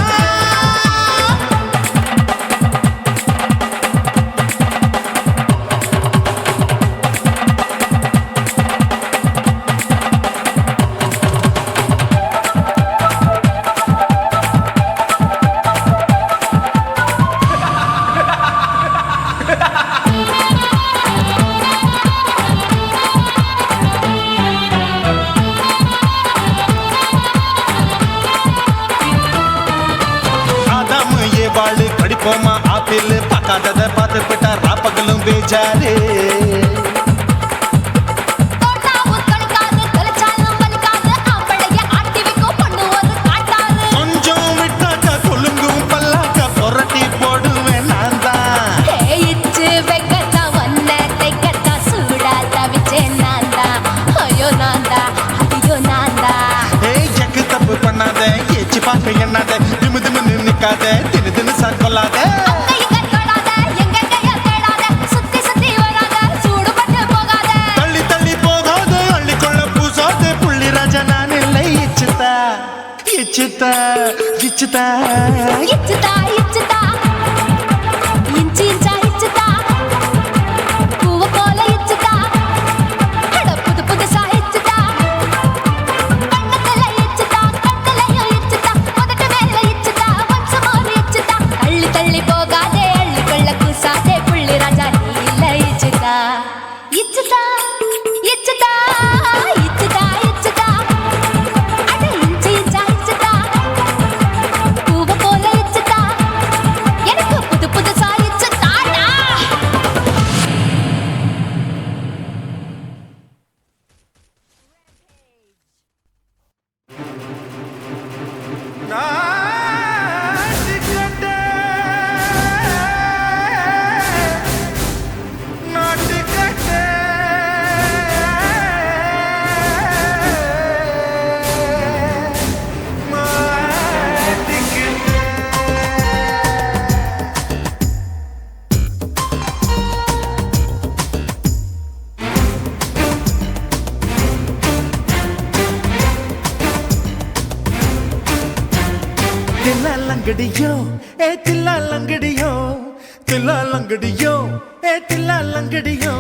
படிப்போமா ஆப்பிள் பார்க்காதத பார்த்து விட்டா ராப்பகலும் பேஜாரு கொஞ்சம் விட்டாக்க கொலுங்கும் பல்லாக்க புரட்டி போடுவேன் நான் தான் இச்சு வைக்கத்தா வண்ண தைக்கத்தா சூடா தவிச்சேன் நான் தான் ஐயோ நான் தான் ஐயோ நான் தான் எக்கு தப்பு பண்ணாத ஏச்சு பார்க்க எண்ணாத திமு திமுன்னு நிக்காத தினு தினு சார் கொள்ளாத தள்ளி தள்ளி போகாத அள்ளி கொள்ள பூசாத புள்ளி ராஜா நான் இல்லை இச்சுதா இச்சுதா இச்சுதா இச்சுதா இச்சுதா இஞ்சி இஞ்சா இச்சுதா பூவ போல இச்சுதா அட புது புதுசா இச்சுதா கண்ணத்துல இச்சுதா கண்ணுலயும் இச்சுதா உதட்டு மேல இச்சுதா ஒன்ஸ் மோர் இச்சுதா தள்ளி தள்ளி போகாதே அள்ளி கொள்ள கூசாதே புள்ளி ராஜா நீ இல்ல இச்சுதா இச்சுதா இச்சுதா இச்சுதா இச்சுதா அட இஞ்சி இஞ்சா இச்சுதா பூவ போல இச்சுதா எனக்கு புது புதுசா இச்சுதாடா தில்லாலங்கடியோ ஏ தில்லாலங்கடியோ தில்லாலங்கடியோ ஏ தில்லாலங்கடியோ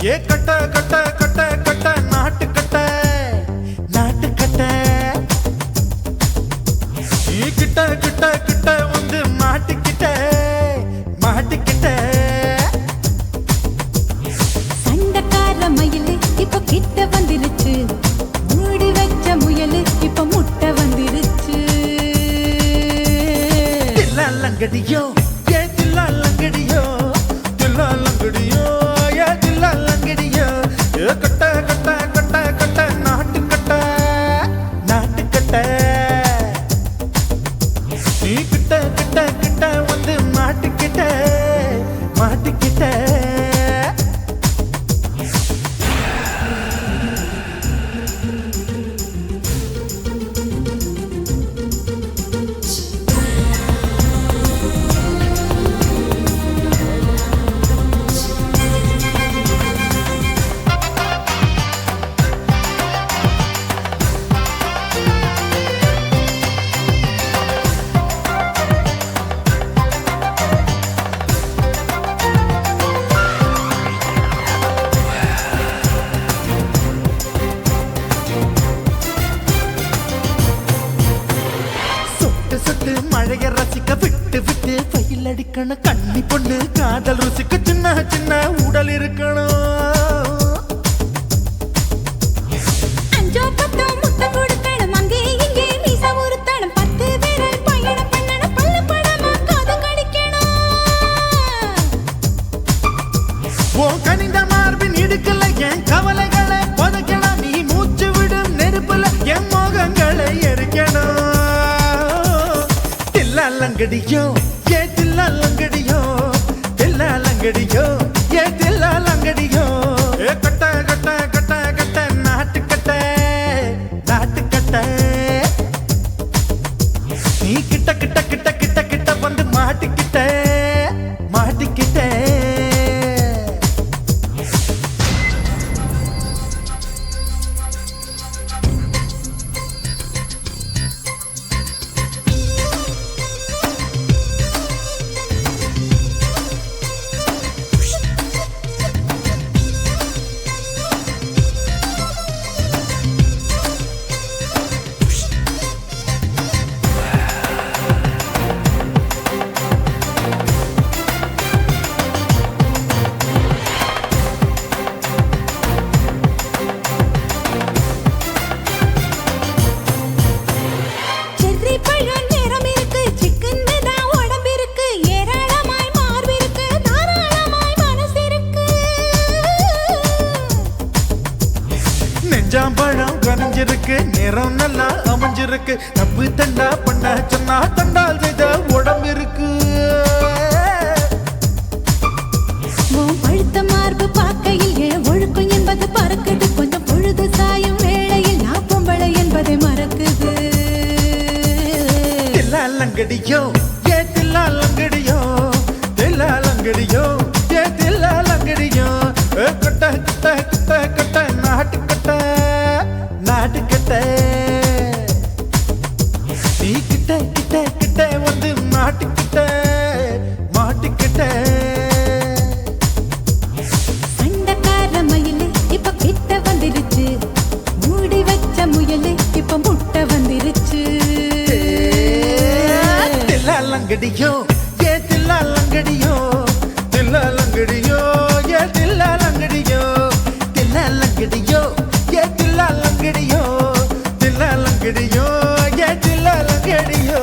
ஏ கட்ட கட்ட கட்ட கட்ட நாட்டு கட்ட நாட்டு கட்ட நீ கிட்ட கிட்ட கிட்ட வந்து மாட்டிக்கிட்ட மாட்டிக்கிட்ட சண்டக்கார மயிலு இப்ப கிட்ட வந்துருச்சு மூடி வச்ச முயலு இப்ப முட்டை வந்துருச்சு தில்லாலங்கடியோ ஏ தில்லாலங்கடியோ தில்லாலங்கடியோ ஏ தில்லாலங்கடியோ ஏ கட்ட கட்ட மாட்டிக்கிட்ட சொட்டு மழைய ரசிக்க விட்டு விட்டு வெயில் அடிக்கணும் கண்ணி பொண்ணு காதல் ருசிக்க சின்ன சின்ன உடல் இருக்கணும் அஞ்சோ பத்தோ முட்டை கொடுக்கணும் அங்கே இங்கே மீச உருத்தணும் 10 விரல் பயணம் பண்ணணும் பல்ல படமா காது கடிக்கணும் ஓ கனிந்த மார்பின் இடுக்கல என் கவலைகளை புதைக்கணும் நீ மூச்சு விடும் நெருப்புல என் மோகங்களை எரிக்கணும் தில்லாலங்கடியோ ஏ தில்லாலங்கடியோ தில்லாலங்கடியோ ஏ தில்லாலங்கடியோ ஏ கட்ட கட்ட கட்ட கட்ட நாட்டுக்கட்ட நாட்டுக்கட்ட நீ கிட்ட கிட்ட கிட்ட கிட்ட கிட்ட வந்து மாட்டிக்கிட்ட மாட்டிக்கிட்ட செர்ரி பழம் நிறம் இருக்கு சிக்கன் தான் உடம்பு இருக்கு ஏராளமாய் மார்பு இருக்கு தாராளமாய் மனசு இருக்கு நெஞ்சாம்பழம் கனிஞ்சிருக்கு நிறம் நல்லா அமைஞ்சிருக்கு தப்பு தண்டா பண்ண சொன்னா தண்டால் செய்த உடம்பு இருக்கு உன் பழுத்த மார்பு பார்க்கையில் என் ஒழுக்கம் என்பது பறக்குது கொஞ்சம் பொழுது சாயும் வேளையில் நான் பொம்பளை என்பதை மறக்குது தில்லாலங்கடியோ ஏ தில்லாலங்கடியோ தில்லாலங்கடியோ ஏ தில்லாலங்கடியோ கட்ட கட்ட கட்ட கட்ட நாட்டுக்கட்ட நாட்டுக்கட்ட நீ கிட்ட கிட்ட கிட்ட வந்து மாட்டிக்கிட்ட மாட்டிக்கிட்ட சண்டைக்கார மயிலு இப்ப கிட்ட வந்துருச்சு மூடி வச்ச முயலு இப்ப முட்டை வந்துருச்சு தில்லாலங்கடியோ ஏ தில்லாலங்கடியோ தில்லாலங்கடியோ ஏ தில்லாலங்கடியோ தில்லாலங்கடியோ ஏ தில்லாலங்கடியோ தில்லாலங்கடியோ ஏ தில்லாலங்கடியோ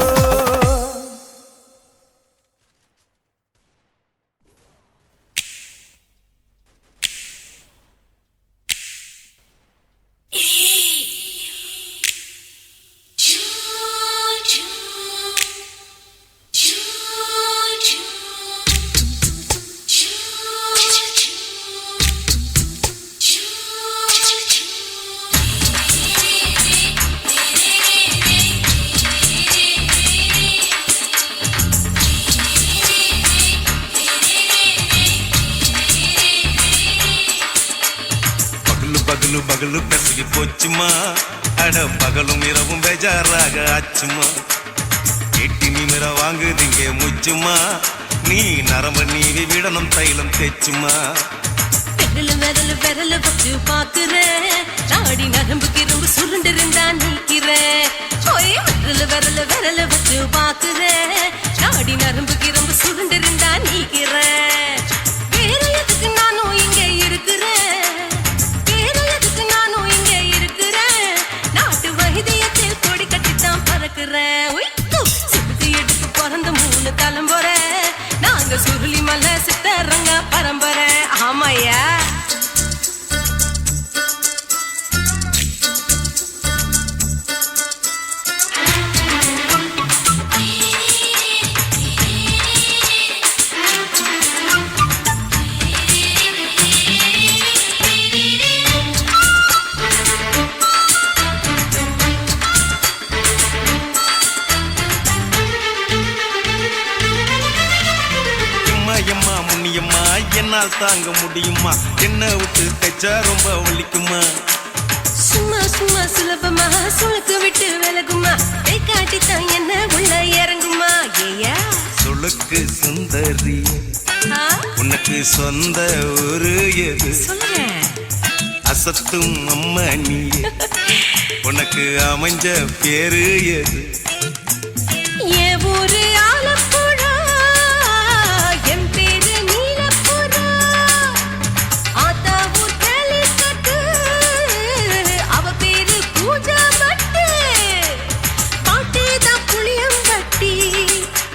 பகலு பகலு பெசகி போச்சுமா அட பகலும் இரவும் பேஜாராக ஆச்சுமா எட்டி நிமிர வாங்குதிங்க முச்சுமா நீ நரம்ப நீவி விடணும் தைலம் தேச்சுமா விரல் விரல் வச்சு பாக்குறேன் நாடி நரம்பு கிரும்பு சுருண்டு இருந்தா நீக்கிறேன் விரல் வச்சு பாக்குறேன் நாடி நரம்பு கிரும்பு சுருண்டு இருந்தா நீக்கிறேன் வேற எதுக்கு நானும் இங்க இருக்கிறேன் வேற எதுக்கு நானும் இங்க இருக்கிறேன் நாட்டு வைத்தியத்தில் கொடி கட்டித்தான் பறக்கிறேன் சுத்தி எடுத்து பிறந்த 3 தலைமுறை நாங்க சுருளி மலை சித்தரங்க பரம்பரை ஆமையா என்னால் தாங்க முடியுமா? என்ன விட்டு தைச்சா ரொம்ப வலிக்குமா? சும்மா சும்மா சுலபமா சுளுக்கு விட்டு விலகுமா? கை காட்டித்தான் என்ன உள்ள இறங்குமா? ஏயா சுளுக்கு சுந்தரி உனக்கு சொந்த ஊரு எது? சொல்றேன் அசத்தும் அம்மா நீ உனக்கு அமைஞ்ச பேரு எது? என் ஊரு ஆலப்புழா, என் பேரு நீலப்புறா. ஆத்தா ஊர் கேலிக்கட்டு, அவ பேரு பூஜா பட்டு. பாட்டி தான் புளியம்பட்டி,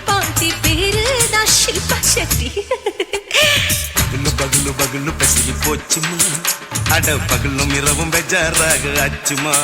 பாட்டி பேரு தான் ஷில்பா செட்டி. பகலு பகலு பகலு பெசகி போச்சுமா, அட பகலும் இரவும் பெஜாராக ஆச்சுமா.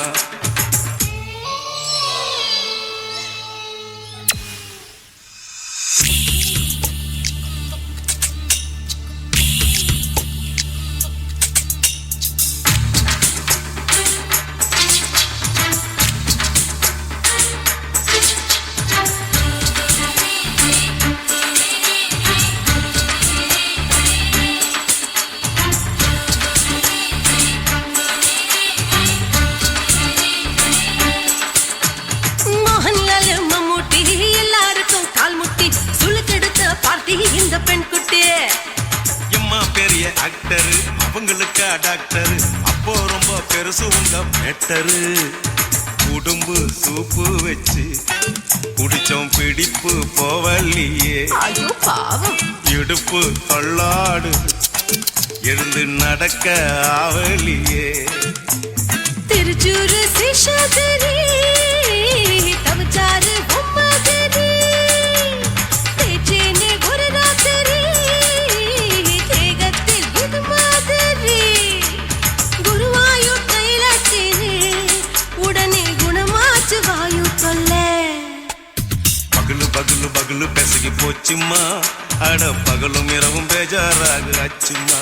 மோகன்லால் மம்முட்டி எல்லாருக்கும் கால் முட்டி சுளுக்கெடுத்த பார்ட்டி இந்த பெண் குட்டி. எம்மா பெரிய ஆக்டரு அவங்களுக்கா டாக்டரு, அப்போ ரொம்ப பெருசு உங்க மேட்டரு. உடும்பு சூப்பு வச்சு குடிச்சோம் பிடிப்பு போவல்லையே, ஐயோ பாவம் இடுப்பு தொள்ளாடு எழுந்து நடக்க ஆவலியே. திருச்சூரு சிஷாதிரி தவச்சாரு பொம்மதிரி தேச்சேனே ஒரு ராத்திரி தேகத்தில் இது மாதிரி குருவாயூர் தைலத்தினே உடனே குணமாச்சு வாயு சொல்ல. பகலு பகலு பகலு பெசகி போச்சுமா, அட பகலும் இரவும் பேஜாராக ஆச்சுமா.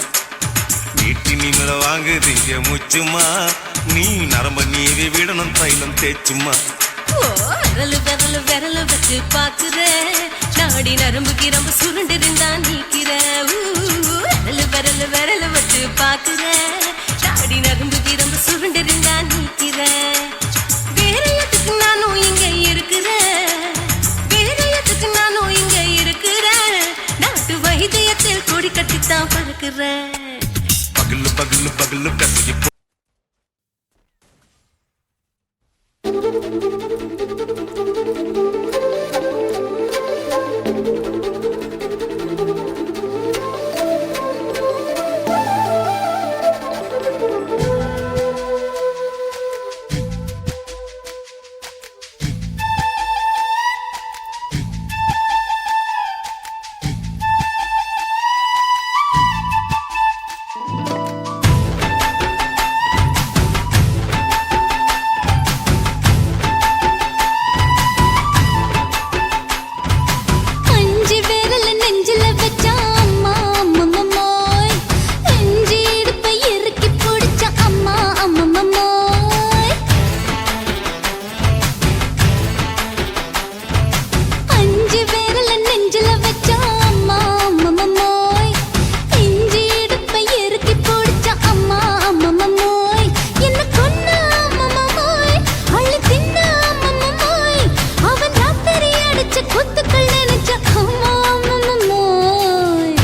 நீட்டி நீங்கள வாங்குதீங்க முச்சுமா, நீ நரம்ப நீவி விடணும் தைலம் தேச்சுமா. ஓ விரலு விரலு விரலு வச்சு பாக்குற, நாடி நரம்பு கிரம்பு சுருண்டிருந்தா நீக்கிற. விரலு விரலு விரலு வச்சு பாக்குற, நாடி நரம்பு கிரம்பு சுருண்டிருந்தா நீக்கிற. வேற எதுக்கு நானும் இங்க இருக்கிறேன், வேற எதுக்கு நானும் இங்க இருக்கிறேன். நாட்டு வைத்தியத்தில் கொடி கட்டித்தான் பறக்கிறேன். பகலு பகலு பகலு பெசகி அஞ்சு விரல் நெஞ்சில வச்சா அம்மா அம்மம்மோய், நெஞ்சு இடுப்பை இறுக்கி பிடிச்ச அம்மா அம்மம்மோய். அஞ்சு விரல் நெஞ்சில வச்சா அம்மா அம்மம்மோய், நெஞ்சு இடுப்பை இறுக்கி பிடிச்ச அம்மா அம்மம்மோய். என்ன கொன்ன அம்மம்மோய், அள்ளி தின்ன அம்மம்மோய், அவன் ராத்திரி அடிச்ச குத்துக்கள் நினைச்ச அம்மா அம்மம்மோய்.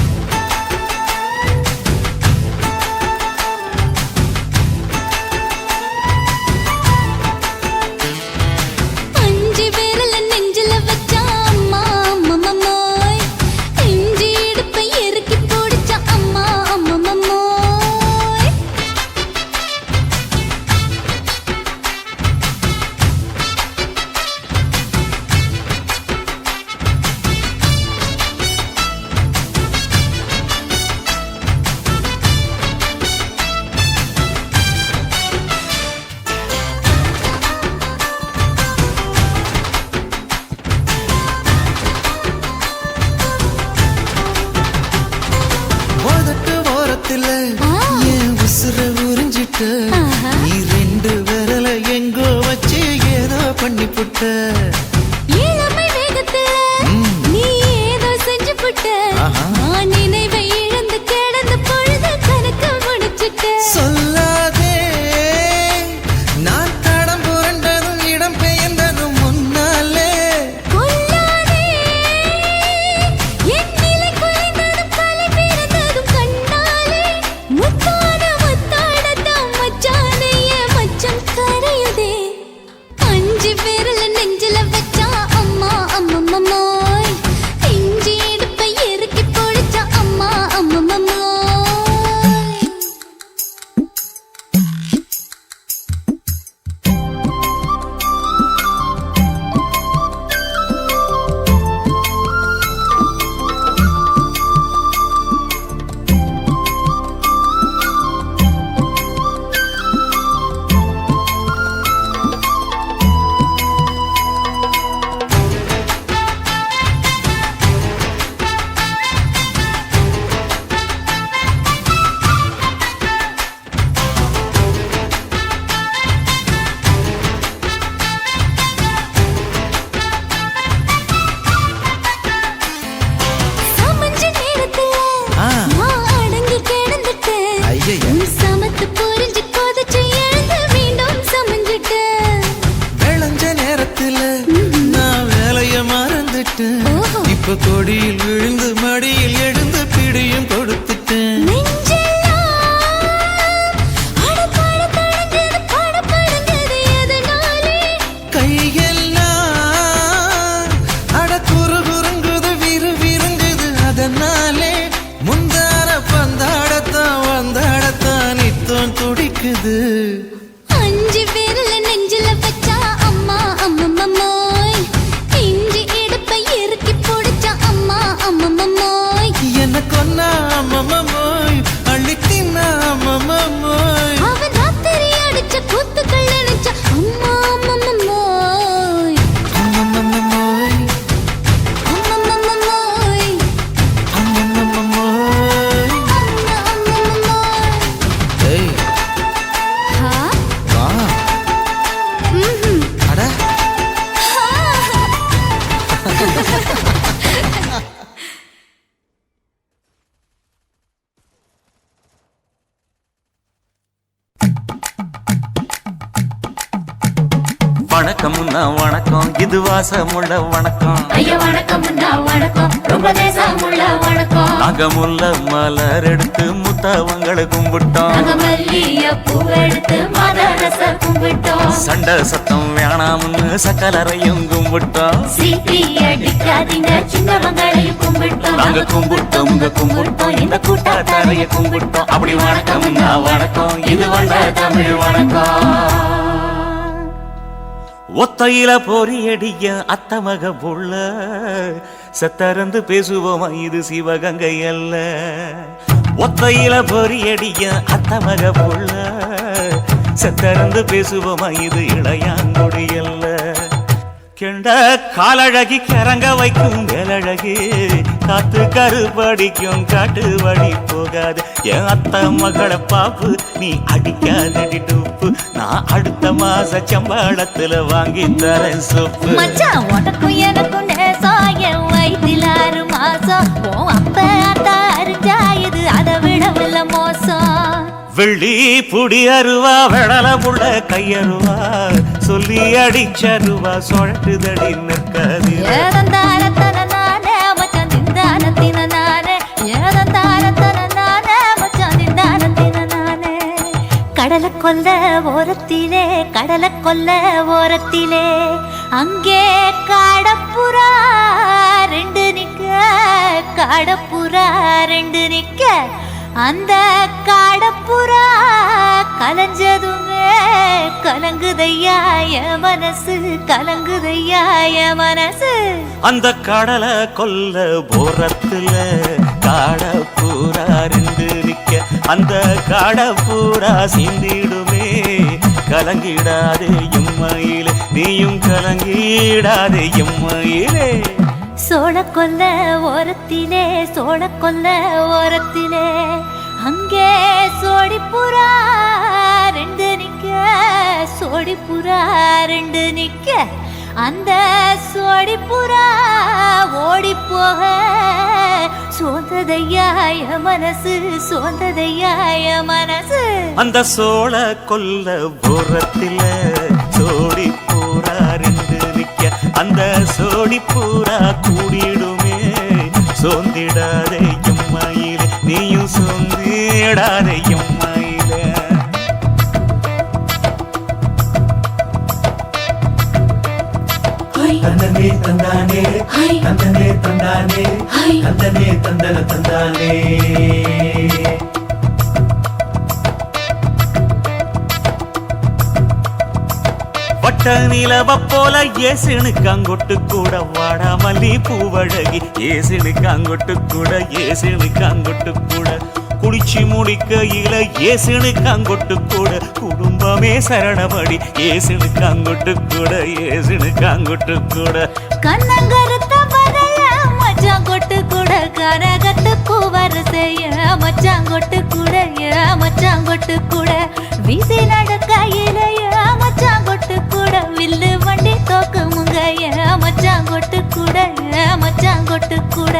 அஞ்சு விரல் நெஞ்சில வச்சா அம்மா அம்மம்மோய், நெஞ்சு இடுப்பை இறுக்கி பிடிச்ச அம்மா அம்மம்மோய். உதட்டு ஓரத்துல என் உசுர உறிஞ்சிட்ட, நீ ரெண்டு விரல எங்கோ வச்சு ஏதோ பண்ணி புட்ட. இளமை வேகத்துல நீ ஏதோ செஞ்சு புட்ட, நான் நினைவை இழந்து கிடந்த இப்ப கொடியில் விழுந்து மடியில் எழுந்து பிடியும் கொடுத்துட்டேன். கையெல்லாம் அட குறு குறுங்குது விறு விருங்குது அதனாலே முந்தார பந்தாடத்தான் வந்தாடத்தான் நித்தம் துடிக்குது. அஞ்சு பேர்ல நெஞ்சில வச்சா அம்மா அம்மம்மோய், இஞ்சி இடுப்பை இறுக்கி பிடிச்சா அம்மா அம்மம்மோய், என்ன கொன்னா அம்மம்மோய் அள்ளி தின்னா அம்மம்மோய், அவன் ராத்திரி அடிச்ச கூத்துக்கள் நினைச்சா அம்மா அம்மம்மோய், அம்மம்மோய் அம்மம்மோய், அம்மம்மோய். அம்மா அம்மம்மோய். ஏய் ஹா? வா ம்ஹும். அட வணக்கம்னா வணக்கம் இது வாசமுள்ள வணக்கம். ஐயா வணக்கம் வணக்கம், ரொம்ப தேசமுள்ள வணக்கம். நாகமுள்ள மலர் எடுத்து முத்தவங்களை கும்பிட்டோம். மல்லிய பூவெடுத்து மதரச கும்பிட்டோம். சண்டை சத்தம் வேணாம்னு சக்கலரையும் கும்பிட்டோம். சீட்டி அடிக்காதீங்க சின்னவங்களையும் கும்பிட்டோம். நாங்க கும்பிட்டோம் உங்க கும்பிட்டோம் இந்த கூட்டாத்தாரைய கும்பிட்டோம். அப்படி வணக்கம்னா வணக்கம் இது வந்த தமிழ் வணக்கம். ஒத்தையில பொறியடிய அத்தமக புள்ள சத்தரந்து பேசுவோமா இது சிவகங்கை அல்ல. ஒத்தையில பொறியடிய அத்தமக புள்ள சத்தரந்து பேசுவோமா இது இளையாங்குடி அல்ல. கெண்ட காலழகி கிறங்க வைக்கும் வேலழகி காத்து கருப்படிக்கும் காட்டு வழி போகாது. என் அத்த மகளை பாப்பு நீ அடிக்காதடி டூப்பு, நான் அடுத்த மாச சம்பளத்துல வாங்கி தரேன் சொப்பு. மச்சான் உனக்கும் எனக்கும் நேசம் என் வயிற்றில் 6 மாசம். உன் அப்ப அத்தா அறிஞ்சா இது அதை விடவில்ல மோசம். வெள்ளி புடி அருவா வெடல புள்ள கையருவா சொல்லி அடிச்சருவா சொழட்டுதடி நிற்காது. ஏதந்தாரத்தன நானே மச்சான் திந்தானத்தின நானே, ஏதந்தாரத்தன நானே மச்சான் திந்தானத்தின நானே. கடலை கொல்ல ஓரத்திலே கடலை கொல்ல ஓரத்திலே அங்கே காடப்புறா 2 நிக்க, காடப்புறா 2 நிக்க. அந்த காடப்புறா கலஞ்சதுமே கலங்குதையா என் மனசு, கலங்குதையா என் மனசு. அந்த கடலை கொல்ல போரத்துல காடப்பூரா 2 நிக்க. அந்த காடப்பூரா சிந்திடுமே கலங்கிடாதே எம்மையிலே, நீயும் கலங்கிடாதே எம்மையிலே. சோழ கொல்ல ஓரத்திலே சோழ கொல்ல ஓரத்திலே அங்கே சோடிப்புறா 2 நிக்க, சோடிப்புறா 2 நிக்க. அந்த சோடிப்புறா ஓடி போக சோந்ததையா என் மனசு, சோந்ததையா என் மனசு. அந்த சோழ கொல்ல போரத்தில சோடி பூரா 2 நிக்க. அந்த சோடி பூரா கூடிடுமே சோந்திடாதே எம்மையிலே, நீயும் சோந்திடாதே எம்மையிலே. தந்தனே தந்தானே தந்தனே தந்தானே தந்தனே தந்தன தந்தானே. வட்ட நிலவ போல ஏசுனுக்கு அங்கொட்டு கூட வாடா மல்லி பூவழகி, ஏசுனுக்கு அங்கொட்டு கூட ஏசுனுக்கு அங்கொட்டு கூட குளிச்சு முடிக்கையில ஏசுனுக்கு அங்கொட்டு கூட குடும்பமே சரணபடி ஏசுனுக்கு அங்கொட்டு கூட ஏசுனுக்கு அங்கொட்டு கூட. கண்ணங்கருத்த வரைய மச்சான் கொட்டு கூட கரகத்துக்கு வரிசைய மச்சான் கொட்டு கூட மச்சான் கொட்டு கூட வீசி நடக்கையில மச்சான் கொட்டு கூட வில்லு வண்டி தோக்குமுங்க மச்சான் கொட்டு கூட மச்சான் கொட்டு கூட.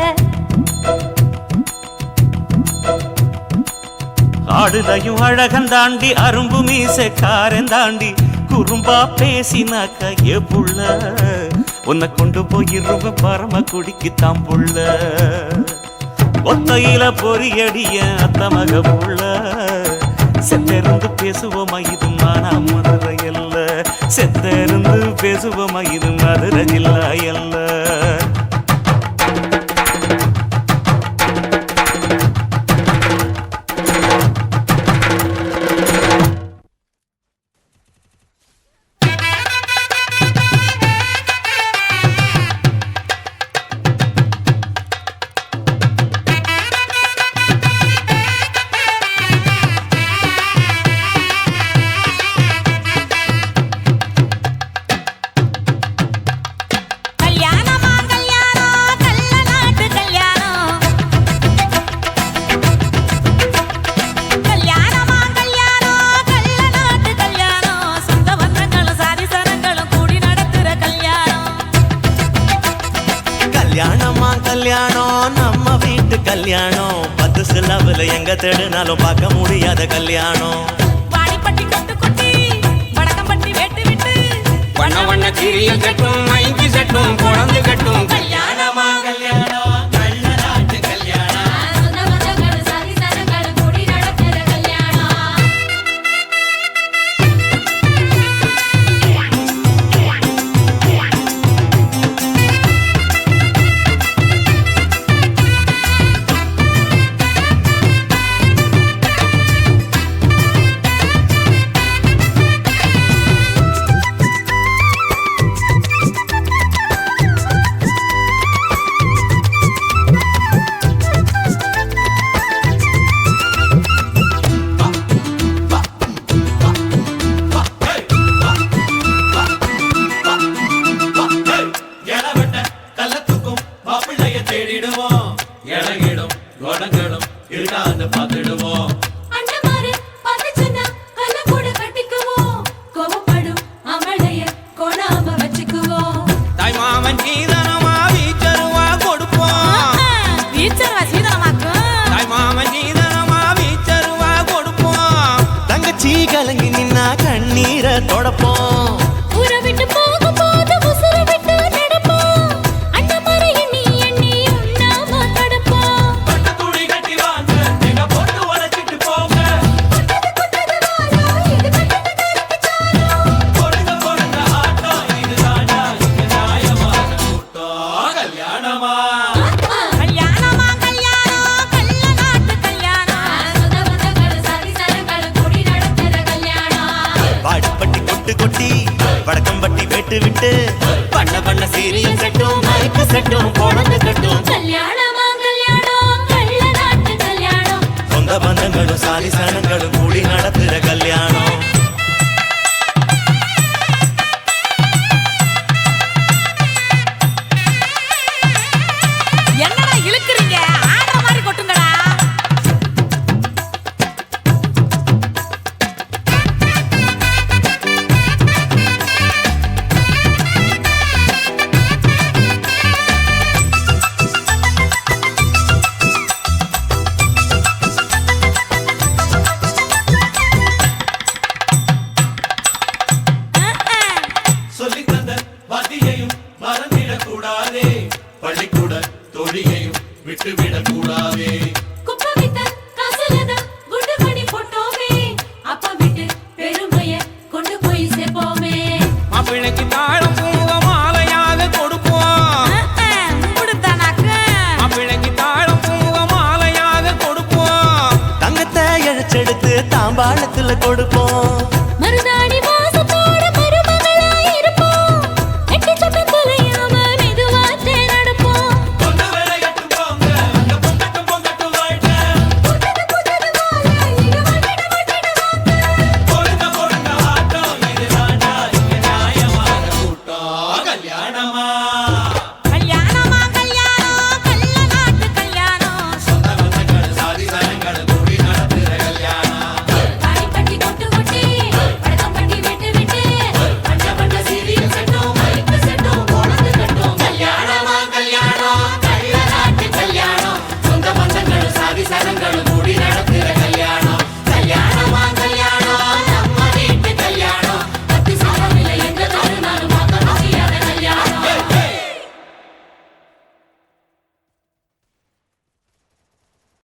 ஆடுதையும் அழகன் தாண்டி அரும்பு மீசக்காரன் தாண்டி குறும்பா பேசினாக்க எப்புள்ள உன்னை கொண்டு போயிருவ பரம குடிக்கு தாம்புள்ள ஒத்தையில பொறியடிய அத்த மக புள்ள செத்திருந்து பேசுவோமா இது மானா மதுரை அல்ல செத்திருந்து பேசுவோமா இது மதுரை ஜில்லா அல்ல கல்யாணம் நம்ம வீட்டு கல்யாணம் 10 சிலவுல எங்க தேடினாலும் பார்க்க முடியாத கல்யாணம் வாடிப்பட்டி கொட்டு கொட்டி வடக்கம்பட்டி வெட்டு விட்டு வண்ண வண்ண சீரியல் கட்டும் மைக்கு சட்டும் குழந்தை கட்டும் கல்யாணமா கல்யாணம் கள்ள நாட்டு கல்யாணம் சொந்த பந்தங்கள் சாதி சனங்கள் கூடி நடக்கிற கல்யாணம் எழவெட்ட கள்ளத்துக்கும் மாப்பிள்ளைய தேடிடுவோம் இளங்கிடும் குணங்களும் இருக்காது பார்த்துடுவோம் அண்ணமாரு பதச்சனா கல்ல கூட கட்டிக்குவோம் கோபப்படும் அமளைய கொடாம வச்சுக்குவோம் தாய் மாமன் சீதனமா வீச்சருவா கொடுப்போம் வீச்சரவா சீதனமாக்கு தாய் மாமன் சீதனமா வீச்சருவா கொடுப்போம் தங்கச்சி கலங்கி நின்னா கண்ணீரை தொடப்போம் ஊரை விட்டு போகும் போது உசுரை விட்டு நடப்போம் அண்ணமாரு எண்ணி எண்ணி உண்ணாம தடுப்போம் பட்டு துணி கட்டி வாங்க எங்க போட்டு உழைச்சிட்டு போங்க பொறுங்க பொறுங்க ஆட்டம் இதுதானா இங்க நியாயமான கூட்டம் கல்யாணமா கல்யாணமா கல்யாணம் கள்ள நாட்டு கல்யாணம் சொந்த பந்தங்கள் சாதி சனங்கள் கூடி நடக்கிற கல்யாணம் வாடிப்பட்டி கொட்டு கொட்டி வடக்கம்பட்டி வெட்டு விட்டு பண்ண பண்ண சீரியல் செட்டும் மயக்க செட்டும் குழந்தை கட்டும் கல்யாணமா கல்யாணம் கள்ள நாட்டு கல்யாணம் சொந்த பந்தங்களும் சாதி சனங்களும் கூடி நடத்துற கல்யாணம் என்னடா இழுக்குறீங்க ஆடுற மாதிரி கொட்டுங்கடா சொல்லித் தந்த வாத்தியையும் மறந்திடக் கூடாதே பள்ளிக்கூட தொழியையும் விட்டுவிடக் கூடாதே குப்பை வித்த காசுலதா குண்டு மணி போட்டோமே அப்பா விட்டு பெருமைய கொண்டு போய் சேர்ப்போமே மாப்பிள்ளைக்கு தாழம் பூவ மாலையாக கொடுப்போம் மாப்பிள்ளைக்கு தாழம் பூவ மாலையாக கொடுப்போம் தங்கத்தை இழைச்செடுத்து தாம்பாளத்துல கொடுப்போம் மருதாணி வாசத்தோட மருமகளா இருப்போம் எட்டு சொப்ப தொலையாம மெதுவாத்தே நடப்போம் கொண்டு விளையாட்டு போங்க அங்க பொங்கட்டும் பொங்கட்டும் வாழ்க பொறுங்க பொறுங்க ஆட்டம் இதுதானா இங்க நியாயமான கூட்டம் கல்யாணமா